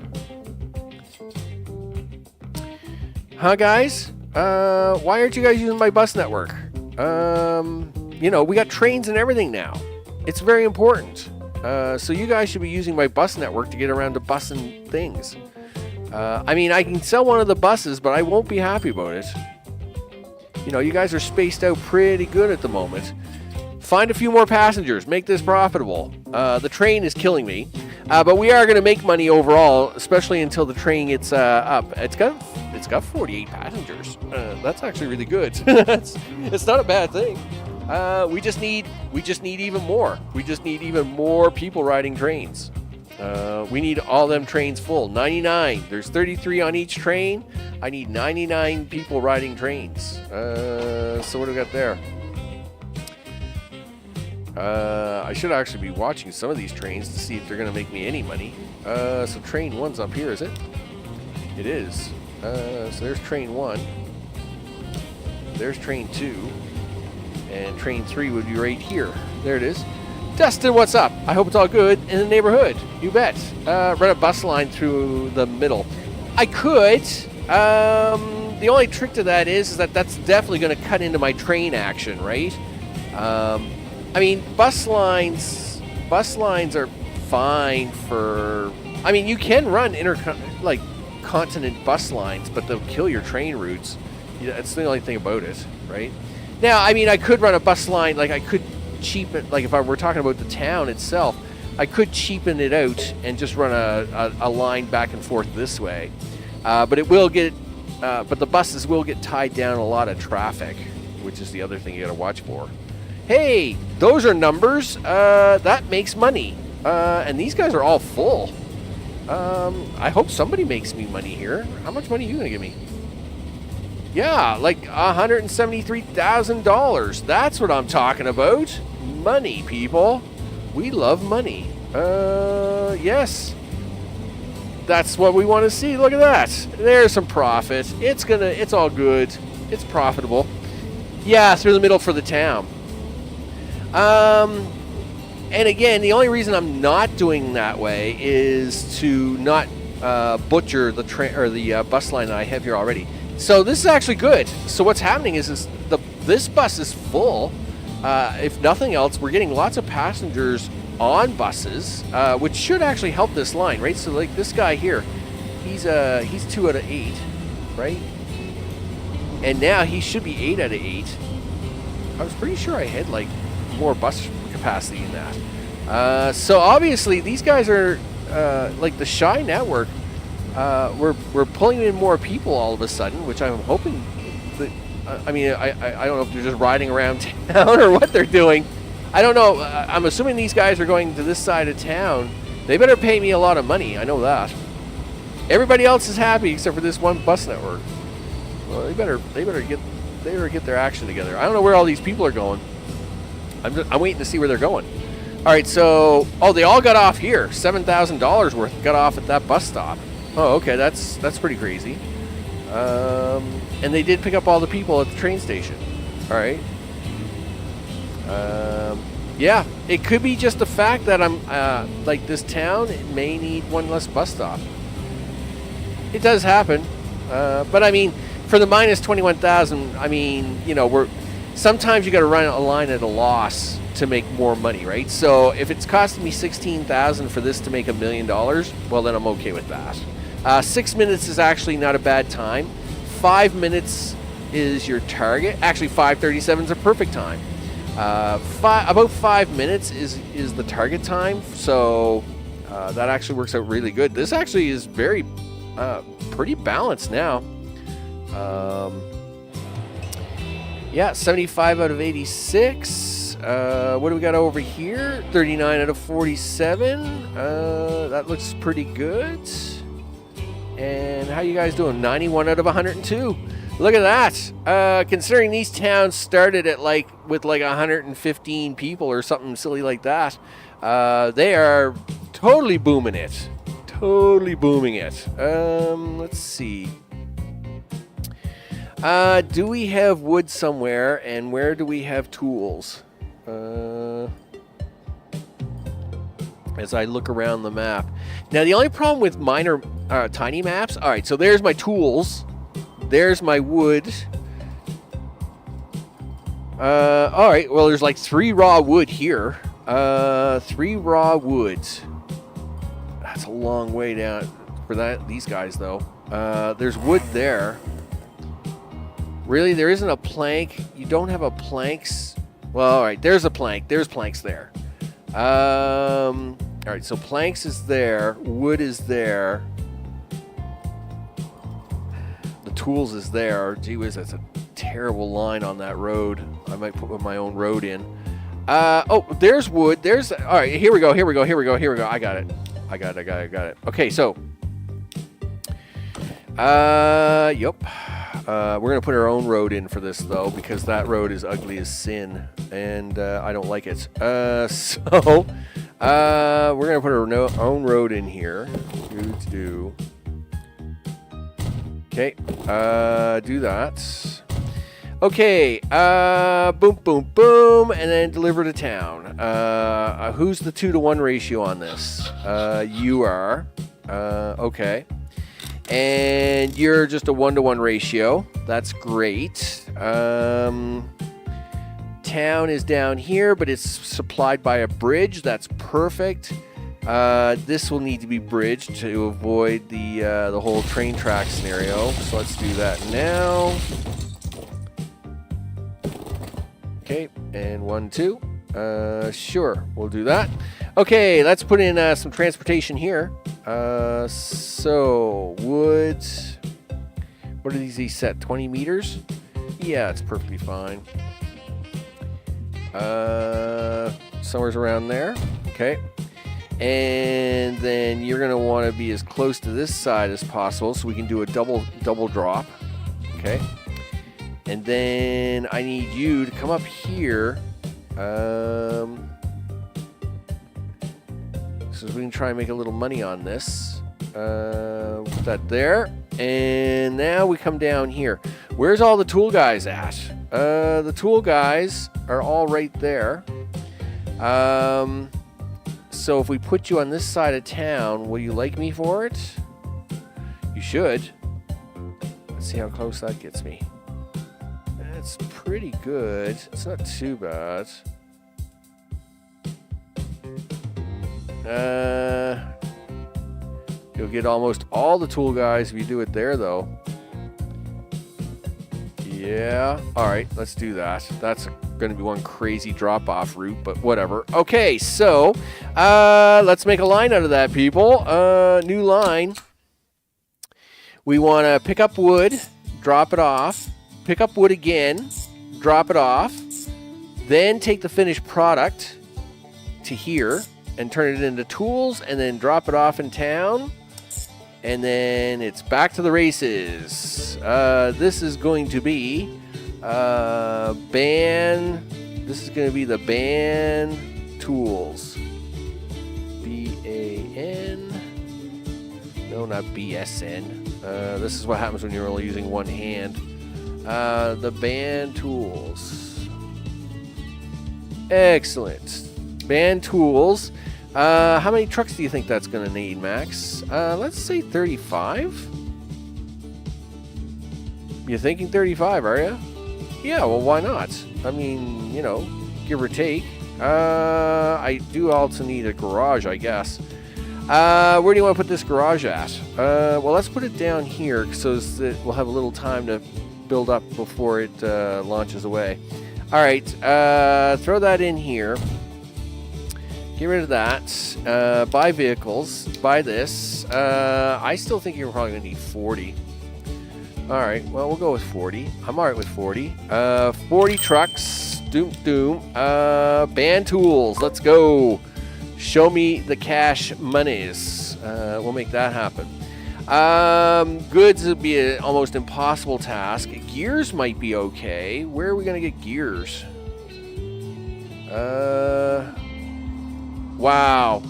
Huh, guys? Why aren't you guys using my bus network? You know, we got trains and everything now. It's very important. So you guys should be using my bus network to get around to busing things. I mean, I can sell one of the buses, but I won't be happy about it. You know, you guys are spaced out pretty good at the moment. Find a few more passengers. Make this profitable. The train is killing me. But we are going to make money overall, especially until the train gets up. It's got 48 passengers. That's actually really good. It's not a bad thing. We just need even more. We just need even more people riding trains. We need all them trains full. 99. There's 33 on each train. I need 99 people riding trains. So what do we got there? I should actually be watching some of these trains to see if they're going to make me any money. So train 1's up here, is it? It is. So there's train 1. There's train 2. And train 3 would be right here. There it is. Dustin, what's up? I hope it's all good in the neighborhood. You bet. Run a bus line through the middle. I could. The only trick to that is that that's definitely going to cut into my train action, right? I mean, bus lines are fine for... I mean, you can run continent bus lines, but they'll kill your train routes. That's the only thing about it, right? Now, I mean, I could run a bus line, like I could cheapen, like if I were talking about the town itself, I could cheapen it out and just run a line back and forth this way. But it will get, but the buses will get tied down a lot of traffic, which is the other thing you got to watch for. Hey, those are numbers. That makes money. And these guys are all full. I hope somebody makes me money here. How much money are you going to give me? Yeah, like $173,000. That's what I'm talking about. Money, people. We love money. Yes. That's what we want to see. Look at that. There's some profit. It's all good. It's profitable. Yeah, through the middle for the town. And again, the only reason I'm not doing that way is to not butcher the train or the bus line that I have here already. So this is actually good. So what's happening is this bus is full. If nothing else, we're getting lots of passengers on buses, which should actually help this line, right? So like this guy here, he's 2 out of 8, right? And now he should be 8 out of 8. I was pretty sure I had like more bus capacity in that. So obviously these guys are like the Shy network. We're pulling in more people all of a sudden, which I'm hoping that, I mean, I don't know if they're just riding around town or what they're doing. I don't know. I'm assuming these guys are going to this side of town. They better pay me a lot of money. I know that. Everybody else is happy except for this one bus network. Well, they better get their action together. I don't know where all these people are going. I'm waiting to see where they're going. All right, so they all got off here. $7,000 worth got off at that bus stop. Oh, okay, that's pretty crazy. And they did pick up all the people at the train station. All right. Yeah, it could be just the fact that I'm like this town. It may need one less bus stop. It does happen, but I mean, for the minus 21,000, I mean, you know, sometimes you got to run a line at a loss to make more money, right? So if it's costing me 16,000 for this to make $1 million, well, then I'm okay with that. 6 minutes is actually not a bad time. 5 minutes is your target. Actually, 5:37 is a perfect time. About 5 minutes is the target time. So that actually works out really good. This actually is very pretty balanced now. Yeah, 75 out of 86. What do we got over here? 39 out of 47. That looks pretty good. And how you guys doing? 91 out of 102. Look at that. Considering these towns started at with 115 people or something silly like that, they are totally booming it. Totally booming it. Let's see. Do we have wood somewhere, and where do we have tools? As I look around the map. Now, the only problem with minor, tiny maps... All right, so there's my tools. There's my wood. All right, well, there's like 3 raw wood here. 3 raw woods. That's a long way down for these guys, though. There's wood there. Really, there isn't a plank. You don't have a planks. Well, all right, there's a plank. There's planks there. All right, so planks is there. Wood is there. The tools is there. Gee whiz, that's a terrible line on that road. I might put my own road in. Oh, there's wood. There's... All right, here we go. I got it. Okay, so... Yep. We're going to put our own road in for this, though, because that road is ugly as sin, and I don't like it. So, we're going to put our own road in here. Okay, do that. Okay, boom, boom, boom, and then deliver to town. Who's the 2-to-1 ratio on this? You are. Okay. And you're just a 1-to-1 ratio. That's great. Town is down here, but it's supplied by a bridge. That's perfect. This will need to be bridged to avoid the whole train track scenario. So let's do that now. Okay, and 1, 2. Sure, we'll do that. Okay, let's put in some transportation here. So wood. What are these set? 20 meters? Yeah, it's perfectly fine. Somewhere's around there. Okay. And then you're gonna want to be as close to this side as possible, so we can do a double drop. Okay. And then I need you to come up here. So we can try and make a little money on this. Put that there. And now we come down here. Where's all the tool guys at? The tool guys are all right there. So if we put you on this side of town, will you like me for it? You should. Let's see how close that gets me. That's pretty good. It's not too bad. You'll get almost all the tool guys if you do it there, though. Yeah. All right, let's do that. That's going to be one crazy drop-off route, but whatever. Okay, so let's make a line out of that, people. New line. We want to pick up wood, drop it off, pick up wood again, drop it off, then take the finished product to here and turn it into tools, and then drop it off in town, and then it's back to the races. This is going to be This is going to be the ban tools. B-A-N. No, not B-S-N. This is what happens when you're only using one hand. The ban tools. Excellent. Ban tools. How many trucks do you think that's going to need, Max? Let's say 35. You're thinking 35, are you? Yeah, well, why not? I mean, you know, give or take. I do also need a garage, I guess. Where do you want to put this garage at? Well, let's put it down here so that we'll have a little time to build up before it launches away. All right, throw that in here. Get rid of that. Buy vehicles. Buy this. I still think you're probably going to need 40. All right, well, we'll go with 40. I'm all right with 40. 40 trucks. Doom, doom. Ban tools. Let's go. Show me the cash monies. We'll make that happen. Goods would be an almost impossible task. Gears might be okay. Where are we going to get gears? Wow.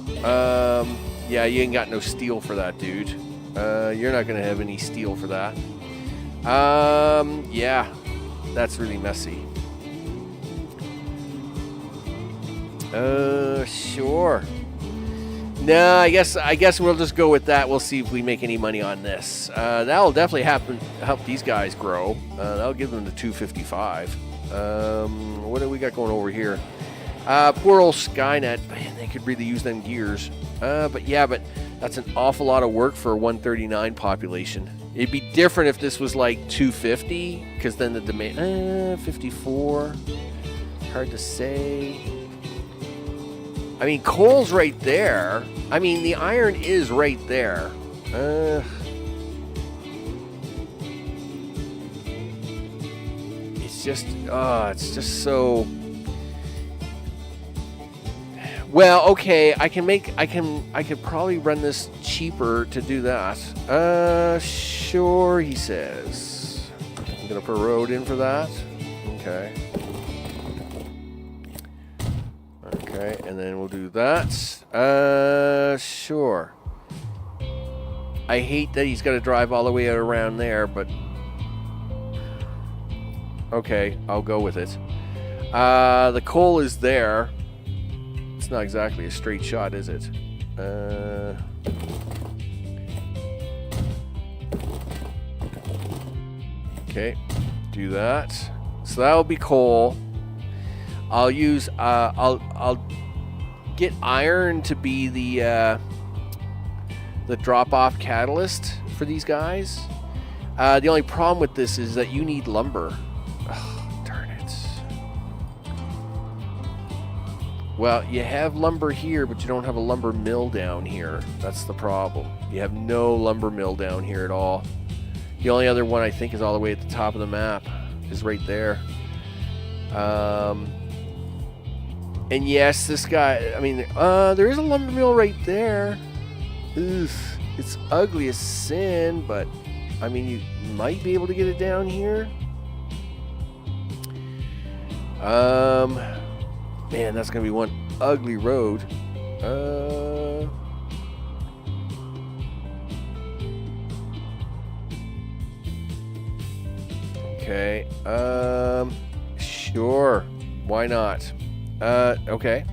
Yeah, you ain't got no steel for that, dude. You're not going to have any steel for that. Yeah, that's really messy. Sure. No, I guess we'll just go with that. We'll see if we make any money on this. That'll definitely help these guys grow. That'll give them the 255. What do we got going over here? Poor old Skynet. Man, they could really use them gears. But that's an awful lot of work for a 139 population. It'd be different if this was like 250, because then the demand... 54. Hard to say. I mean, coal's right there. I mean, the iron is right there. It's just so... Well, okay, I could probably run this cheaper to do that. Sure, he says. I'm gonna put a road in for that. Okay. Okay, and then we'll do that. Sure. I hate that he's got to drive all the way around there, but... Okay, I'll go with it. The coal is there. It's not exactly a straight shot, is it? Okay, do that. So that'll be coal. I'll use I'll get iron to be the drop-off catalyst for these guys. The only problem with this is that you need lumber. Oh, darn it. Well, you have lumber here, but you don't have a lumber mill down here. That's the problem. You have no lumber mill down here at all. The only other one I think is all the way at the top of the map. Is right there. And yes, this guy, I mean, there is a lumber mill right there. Oof, it's ugly as sin, but, I mean, you might be able to get it down here. Man, that's going to be one ugly road. Okay, sure, why not? Okay.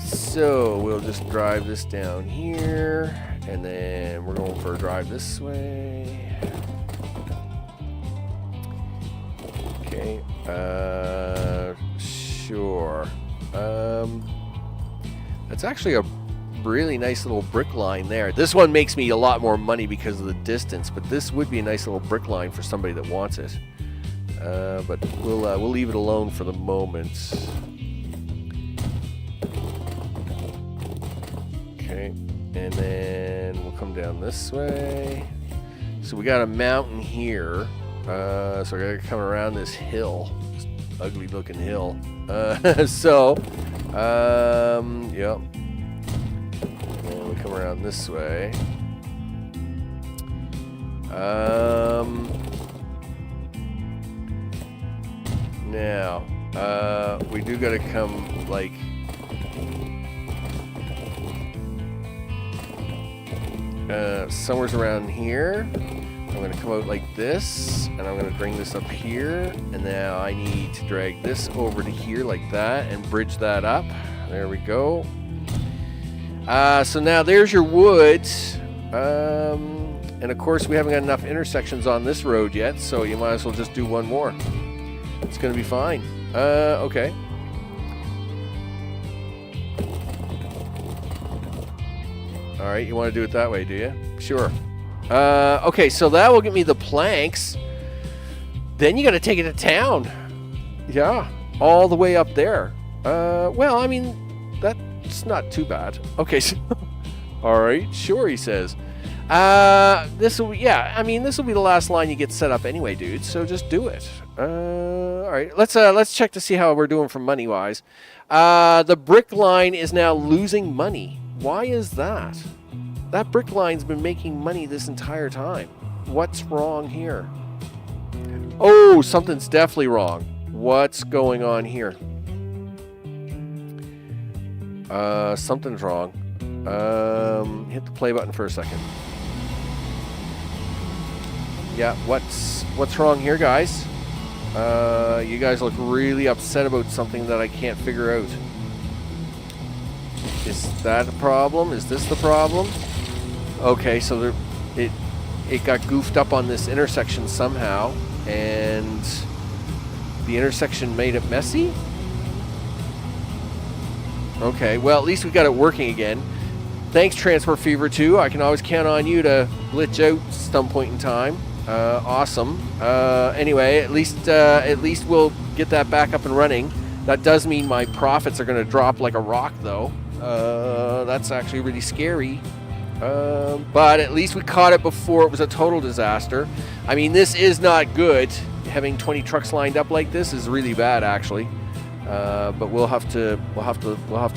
So we'll just drive this down here, and then we're going for a drive this way. Okay. Sure. That's actually a really nice little brick line there. This one makes me a lot more money because of the distance, but this would be a nice little brick line for somebody that wants it. But we'll leave it alone for the moment. Okay, and then we'll come down this way. So we got a mountain here. So I gotta come around this hill, this ugly looking hill. Yep. And we come around this way. Now, we do gotta come like somewhere's around here. I'm going to come out like this, and I'm going to bring this up here, and now I need to drag this over to here like that and bridge that up. There we go. So now there's your wood. And of course we haven't got enough intersections on this road yet, so you might as well just do one more. It's going to be fine. Okay. All right, you want to do it that way, do you? Sure. Okay, so that will get me the planks. Then you got to take it to town. Yeah, all the way up there. Well, I mean, that's not too bad. Okay, so all right, sure, he says. This will, yeah, I mean, this will be the last line you get set up anyway, dude. So just do it. All right, let's check to see how we're doing from money wise. The brick line is now losing money. Why is that? That brick line's been making money this entire time. What's wrong here? Oh, something's definitely wrong. What's going on here? Something's wrong. Hit the play button for a second. Yeah, what's wrong here, guys? You guys look really upset about something that I can't figure out. Is that a problem? Is this the problem? Okay, so it got goofed up on this intersection somehow, and the intersection made it messy? Okay, well, at least we got it working again. Thanks, Transport Fever 2. I can always count on you to glitch out some point in time. Awesome. Anyway, at least we'll get that back up and running. That does mean my profits are going to drop like a rock, though. That's actually really scary. But at least we caught it before it was a total disaster. I mean, this is not good. Having 20 trucks lined up like this is really bad, actually. But we'll have to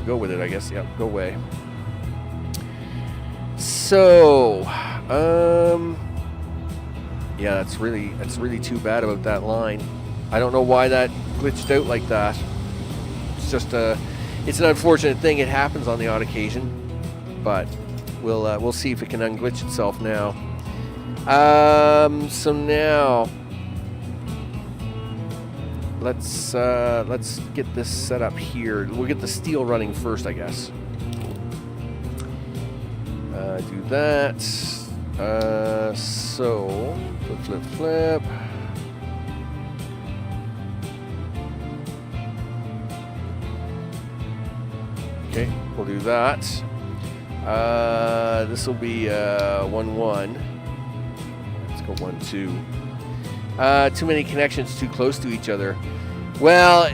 go with it, I guess. Yeah, go away. So, yeah, that's really too bad about that line. I don't know why that glitched out like that. It's just it's an unfortunate thing. It happens on the odd occasion, but we'll see if it can unglitch itself now. So now let's get this set up here. We'll get the steel running first, I guess. Do that. So flip. Okay, we'll do that. This will be 1-1. Let's go 1-2. Too many connections too close to each other. Well,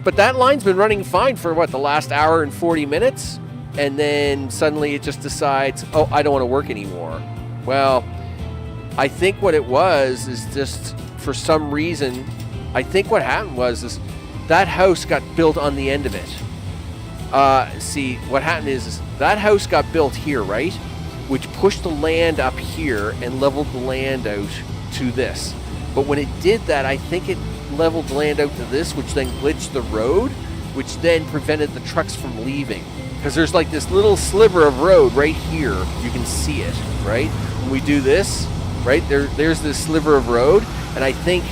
but that line's been running fine for what, the last hour and 40 minutes? And then suddenly it just decides, oh, I don't want to work anymore. Well, I think what it was is just for some reason, I think what happened was that house got built on the end of it. See, what happened is that house got built here, right? Which pushed the land up here and leveled the land out to this. But when it did that, I think it leveled the land out to this, which then glitched the road, which then prevented the trucks from leaving. Because there's like this little sliver of road right here. You can see it, right? When we do this, right, there's this sliver of road. And I think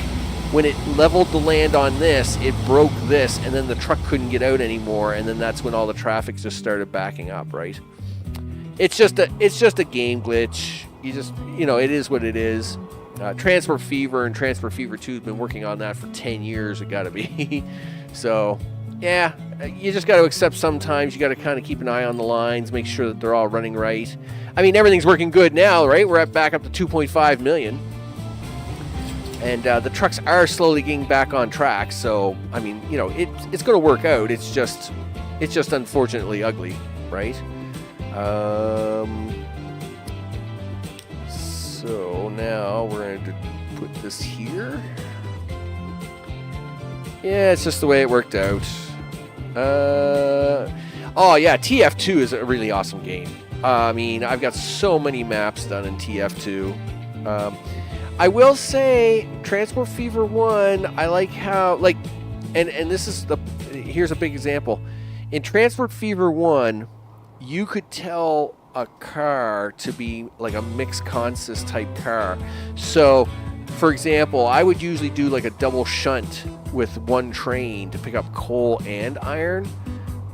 when it leveled the land on this, it broke this, and then the truck couldn't get out anymore. And then that's when all the traffic just started backing up, right? It's just a game glitch. It is what it is. Transport Fever and Transport Fever 2 have been working on that for 10 years. It got to be. So, yeah, you just got to accept sometimes you got to kind of keep an eye on the lines, make sure that they're all running right. I mean, everything's working good now, right? We're back up to 2.5 million. And the trucks are slowly getting back on track. So, I mean, it's going to work out. It's just unfortunately ugly, right? So now we're going to put this here. Yeah, it's just the way it worked out. Oh yeah, TF2 is a really awesome game. I mean, I've got so many maps done in TF2. I will say, Transport Fever 1, I like how, and this is here's a big example. In Transport Fever 1, you could tell a car to be like a mixed consist type car. So, for example, I would usually do like a double shunt with one train to pick up coal and iron,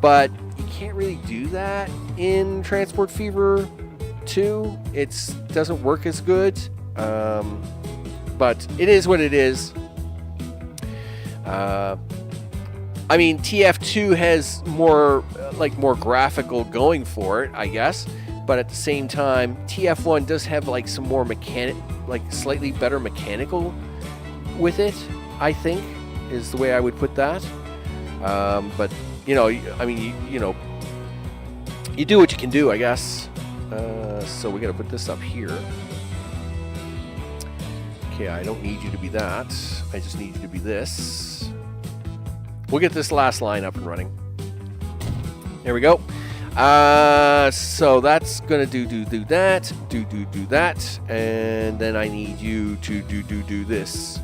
but you can't really do that in Transport Fever 2. It doesn't work as good, but it is what it is. I mean, TF2 has more graphical going for it, I guess, but at the same time, TF1 does have like some more slightly better mechanical with it, I think, is the way I would put that. But I mean, you do what you can do, I guess. So we got to put this up here. Okay, I don't need you to be that. I just need you to be this. We'll get this last line up and running. There we go. So that's gonna do that, do that, and then I need you to do this.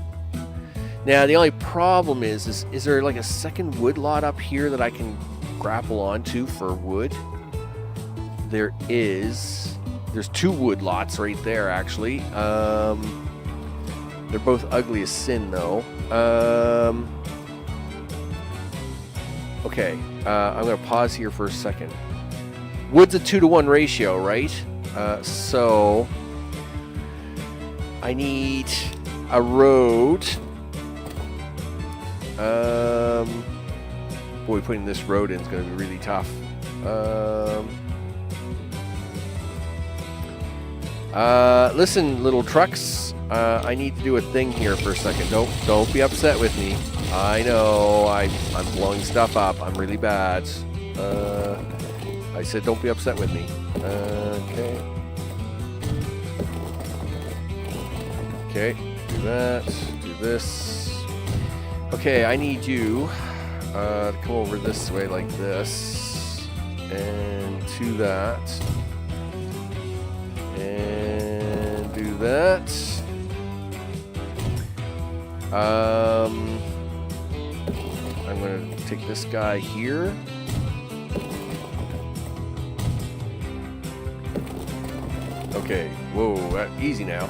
Now the only problem is there like a second wood lot up here that I can grapple onto for wood? There is. There's two wood lots right there, actually. They're both ugly as sin, though. Okay, I'm going to pause here for a second. Wood's a 2-to-1 ratio, right? So I need a road. Boy, putting this road in is going to be really tough. Listen, little trucks. I need to do a thing here for a second. Don't be upset with me. I know I'm blowing stuff up. I'm really bad. I said don't be upset with me. Okay. Okay, do that. Do this. Okay, I need you to come over this way like this. And to that. And do that. I'm going to take this guy here. Okay, whoa, easy now.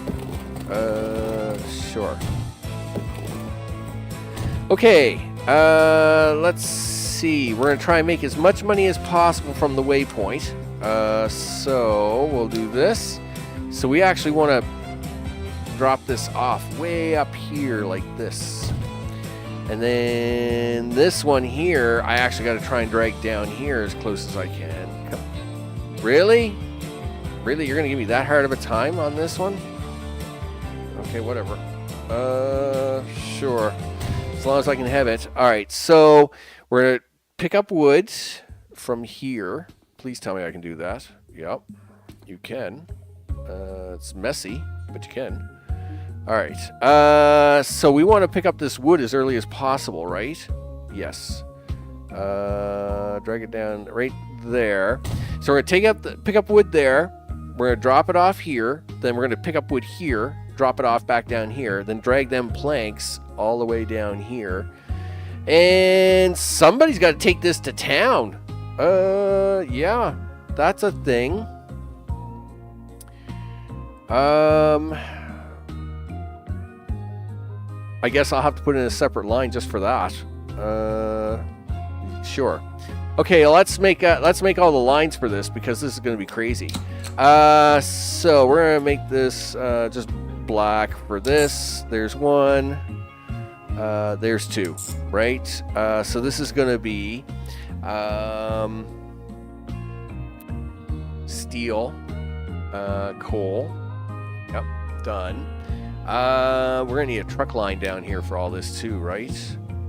Sure. Okay, let's see. We're going to try and make as much money as possible from the waypoint. So we'll do this. So we actually want to drop this off way up here like this. And then this one here, I actually got to try and drag down here as close as I can. Really? Really? You're going to give me that hard of a time on this one? Okay, whatever. Sure. As long as I can have it. All right, so we're going to pick up wood from here. Please tell me I can do that. Yep, you can. It's messy, but you can. All right. So we want to pick up this wood as early as possible, right? Yes. Drag it down right there. So we're going to pick up wood there. We're going to drop it off here. Then we're going to pick up wood here, drop it off back down here, then drag them planks all the way down here. And somebody's got to take this to town. Yeah, that's a thing. I guess I'll have to put in a separate line just for that. Sure. Okay, let's make all the lines for this because this is going to be crazy. So we're going to make this just black for this. There's one. There's two, right? So this is going to be steel, coal. Yep, done. We're going to need a truck line down here for all this too, right?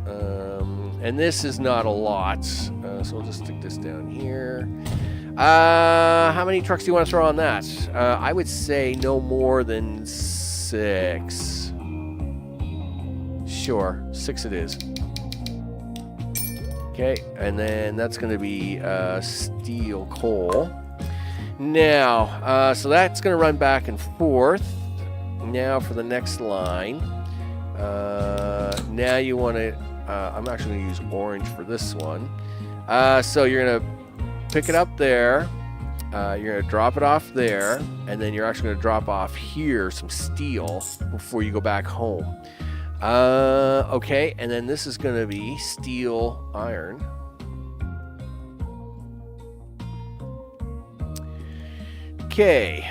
And this is not a lot, so we'll just stick this down here. How many trucks do you want to throw on that? I would say no more than 6. Sure, 6 it is. Okay, and then that's going to be steel coal. Now, so that's going to run back and forth. Now for the next line. Now you want to... I'm actually going to use orange for this one. So you're going to pick it up there. You're going to drop it off there. And then you're actually going to drop off here some steel before you go back home. Okay, and then this is going to be steel iron. Okay,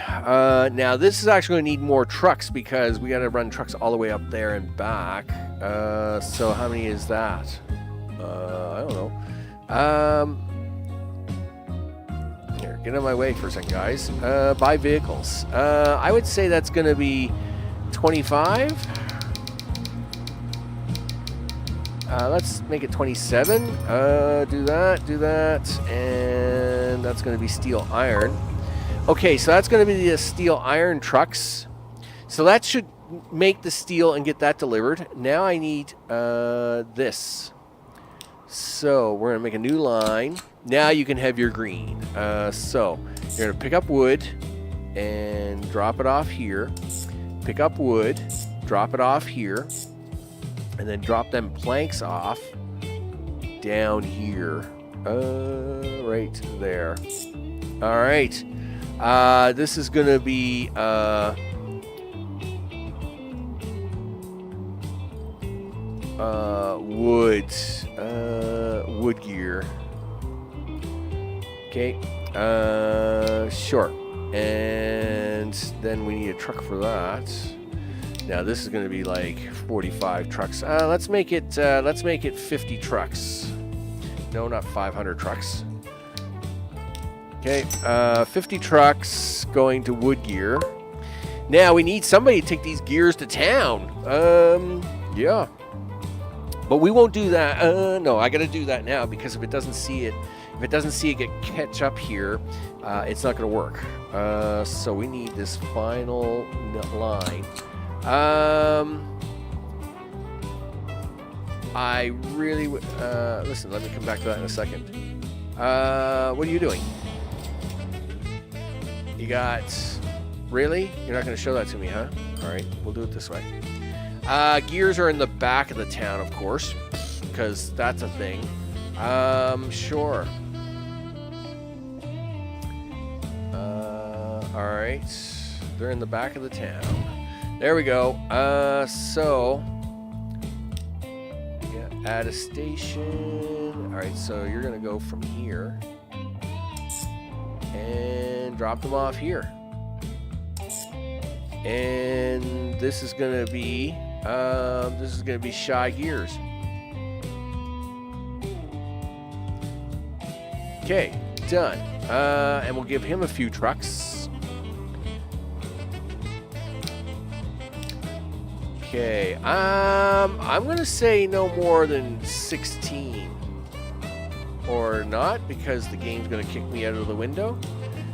now this is actually going to need more trucks because we got to run trucks all the way up there and back. So how many is that? I don't know. Here, get out of my way for a second, guys. Buy vehicles. I would say that's going to be 25. Let's make it 27. Do that, and that's going to be steel iron. Okay, so that's going to be the steel iron trucks. So that should make the steel and get that delivered. Now I need this. So we're going to make a new line. Now you can have your green. So you're going to pick up wood and drop it off here. Pick up wood, drop it off here, and then drop them planks off down here. Right there. All right. This is going to be wood gear. Okay, sure. And then we need a truck for that. Now this is going to be like 45 trucks. Let's make it 50 trucks. No, not 500 trucks. Okay, 50 trucks going to wood gear. Now we need somebody to take these gears to town. Yeah. But we won't do that. No, I got to do that now because if it doesn't see it catch up here, it's not going to work. So we need this final line. I really would. Listen, let me come back to that in a second. What are you doing? You got. Really? You're not going to show that to me, huh? All right, we'll do it this way. Gears are in the back of the town, of course, because that's a thing. Sure. All right, they're in the back of the town. There we go. So, yeah, add a station. All right, so you're going to go from here and drop them off here. And this is gonna be Shy Gears. Okay, done. And we'll give him a few trucks. Okay, I'm gonna say no more than 16, or not, because the game's gonna kick me out of the window.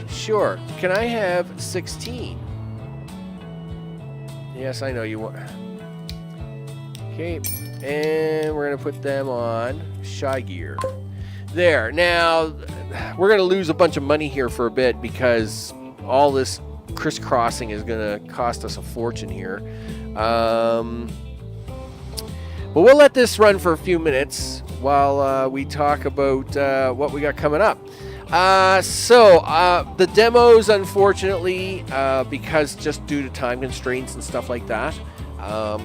Sure. Can I have 16? Yes, I know you want. Okay, and we're gonna put them on Shy Gear. There. Now, we're gonna lose a bunch of money here for a bit because all this crisscrossing is gonna cost us a fortune here. But we'll let this run for a few minutes while we talk about what we got coming up. The demos, unfortunately, because just due to time constraints and stuff like that, all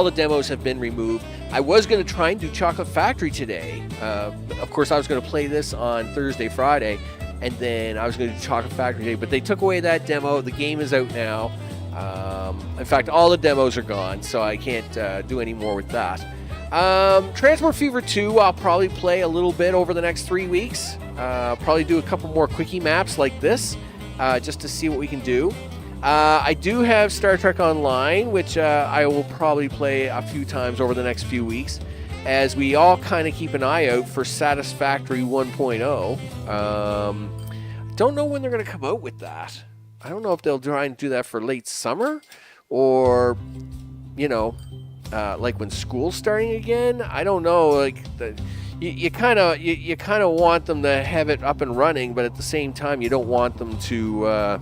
the demos have been removed. I was going to try and do Chocolate Factory today. Of course, I was going to play this on Thursday, Friday, and then I was going to do Chocolate Factory today, but they took away that demo. The game is out now. In fact, all the demos are gone, so I can't do any more with that. Transport Fever 2, I'll probably play a little bit over the next 3 weeks. Probably do a couple more quickie maps like this, just to see what we can do. I do have Star Trek Online, which I will probably play a few times over the next few weeks, as we all kind of keep an eye out for Satisfactory 1.0. Don't know when they're going to come out with that. I don't know if they'll try and do that for late summer, or, like when school's starting again. I don't know. Like you kind of want them to have it up and running, but at the same time, you don't want them to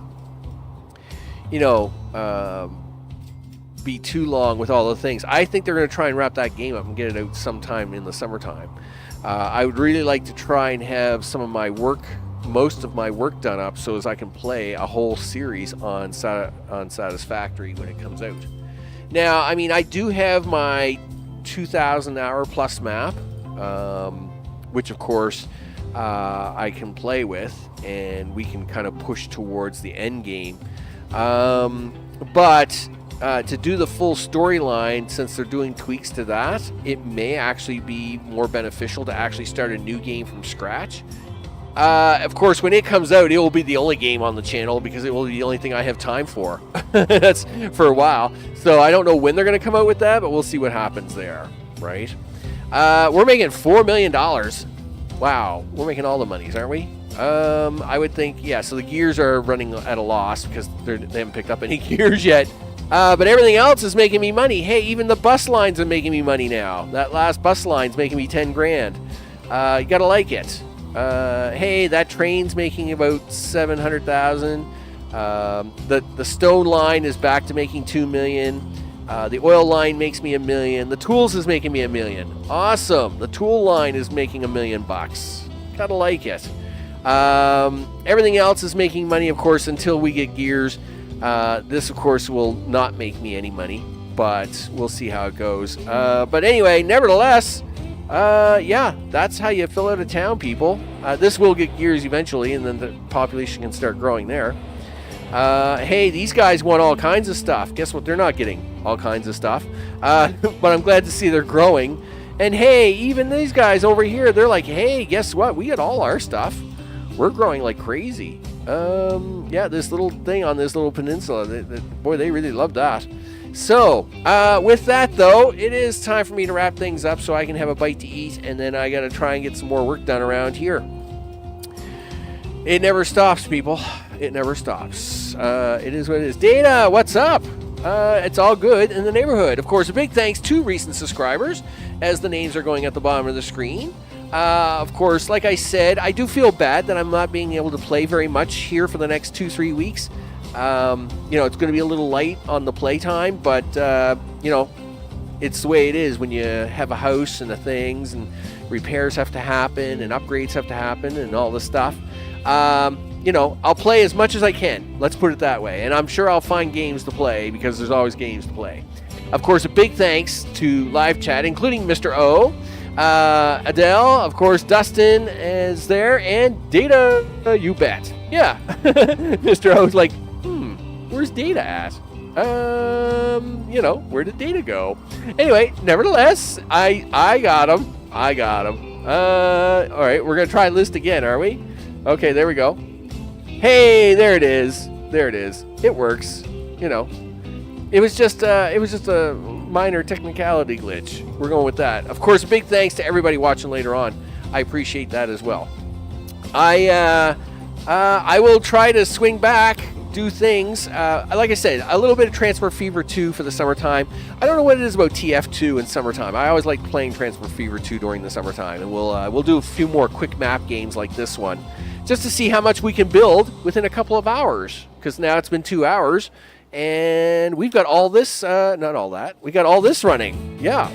be too long with all the things. I think they're going to try and wrap that game up and get it out sometime in the summertime. I would really like to try and have most of my work done up so as I can play a whole series on Satisfactory when it comes out. Now, I mean, I do have my 2,000 hour plus map, which of course I can play with, and we can kind of push towards the end game. But to do the full storyline, since they're doing tweaks to that, it may actually be more beneficial to actually start a new game from scratch. Of course, when it comes out, it will be the only game on the channel because it will be the only thing I have time for. That's for a while. So I don't know when they're going to come out with that, but we'll see what happens there, right? We're making $4 million. Wow, we're making all the monies, aren't we? I would think, yeah, so the gears are running at a loss because they haven't picked up any gears yet. But everything else is making me money. Hey, even the bus lines are making me money now. That last bus line's making me 10 grand. You gotta like it. Hey, that train's making about 700,000. The stone line is back to making 2 million. The oil line makes me $1 million. The tools is making me $1 million. Awesome. The tool line is making $1 million bucks. Gotta like it. Everything else is making money, of course, until we get gears. This, of course, will not make me any money. but we'll see how it goes. But anyway, nevertheless, yeah, that's how you fill out a town, people. This will get gears eventually, and then the population can start growing there. Hey, these guys want all kinds of stuff. Guess what? They're not getting all kinds of stuff. But I'm glad to see they're growing. And hey, even these guys over here, they're like, hey, guess what? We get all our stuff. We're growing like crazy. Yeah, this little thing on this little peninsula, boy, they really love that. So, with that, though, it is time for me to wrap things up so I can have a bite to eat, and then I got to try and get some more work done around here. It never stops, people. It never stops. It is what it is. Data, what's up? It's all good in the neighborhood. Of course, a big thanks to recent subscribers, as the names are going at the bottom of the screen. Of course, like I said, I do feel bad that I'm not being able to play very much here for the next 2-3 weeks. You know, it's going to be a little light on the playtime, but, you know, it's the way it is when you have a house and the things, and repairs have to happen, and upgrades have to happen, and all this stuff. You know, I'll play as much as I can. Let's put it that way. And I'm sure I'll find games to play, because there's always games to play. Of course, a big thanks to live chat, including Mr. O, Adele, of course, Dustin is there, and Data, you bet. Yeah. Mr. O's like, where's Data at? You know, where did Data go? Anyway, nevertheless, I got him. I got him. All right, we're going to try list again, are we? Okay, there we go. Hey, there it is. There it is. It works. You know, it was just a minor technicality glitch. We're going with that. Of course, a big thanks to everybody watching later on. I appreciate that as well. I will try to swing back, do things. Like I said, a little bit of Transfer Fever 2 for the summertime. I don't know what it is about TF2 in summertime. I always like playing Transfer Fever 2 during the summertime, and we'll do a few more quick map games like this one, just to see how much we can build within a couple of hours. Because now it's been 2 hours, and we've got all this. Not all that. We got all this running. Yeah,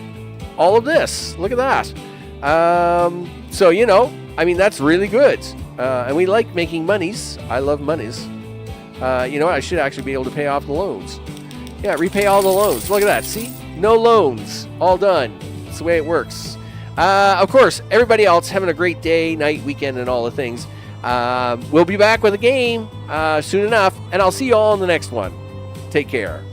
all of this. Look at that. So you know, I mean, that's really good. And we like making monies. I love monies. You know what? I should actually be able to pay off the loans. Yeah, repay all the loans. Look at that. See? No loans. All done. That's the way it works. Of course, everybody else having a great day, night, weekend, and all the things. We'll be back with a game soon enough, and I'll see you all in the next one. Take care.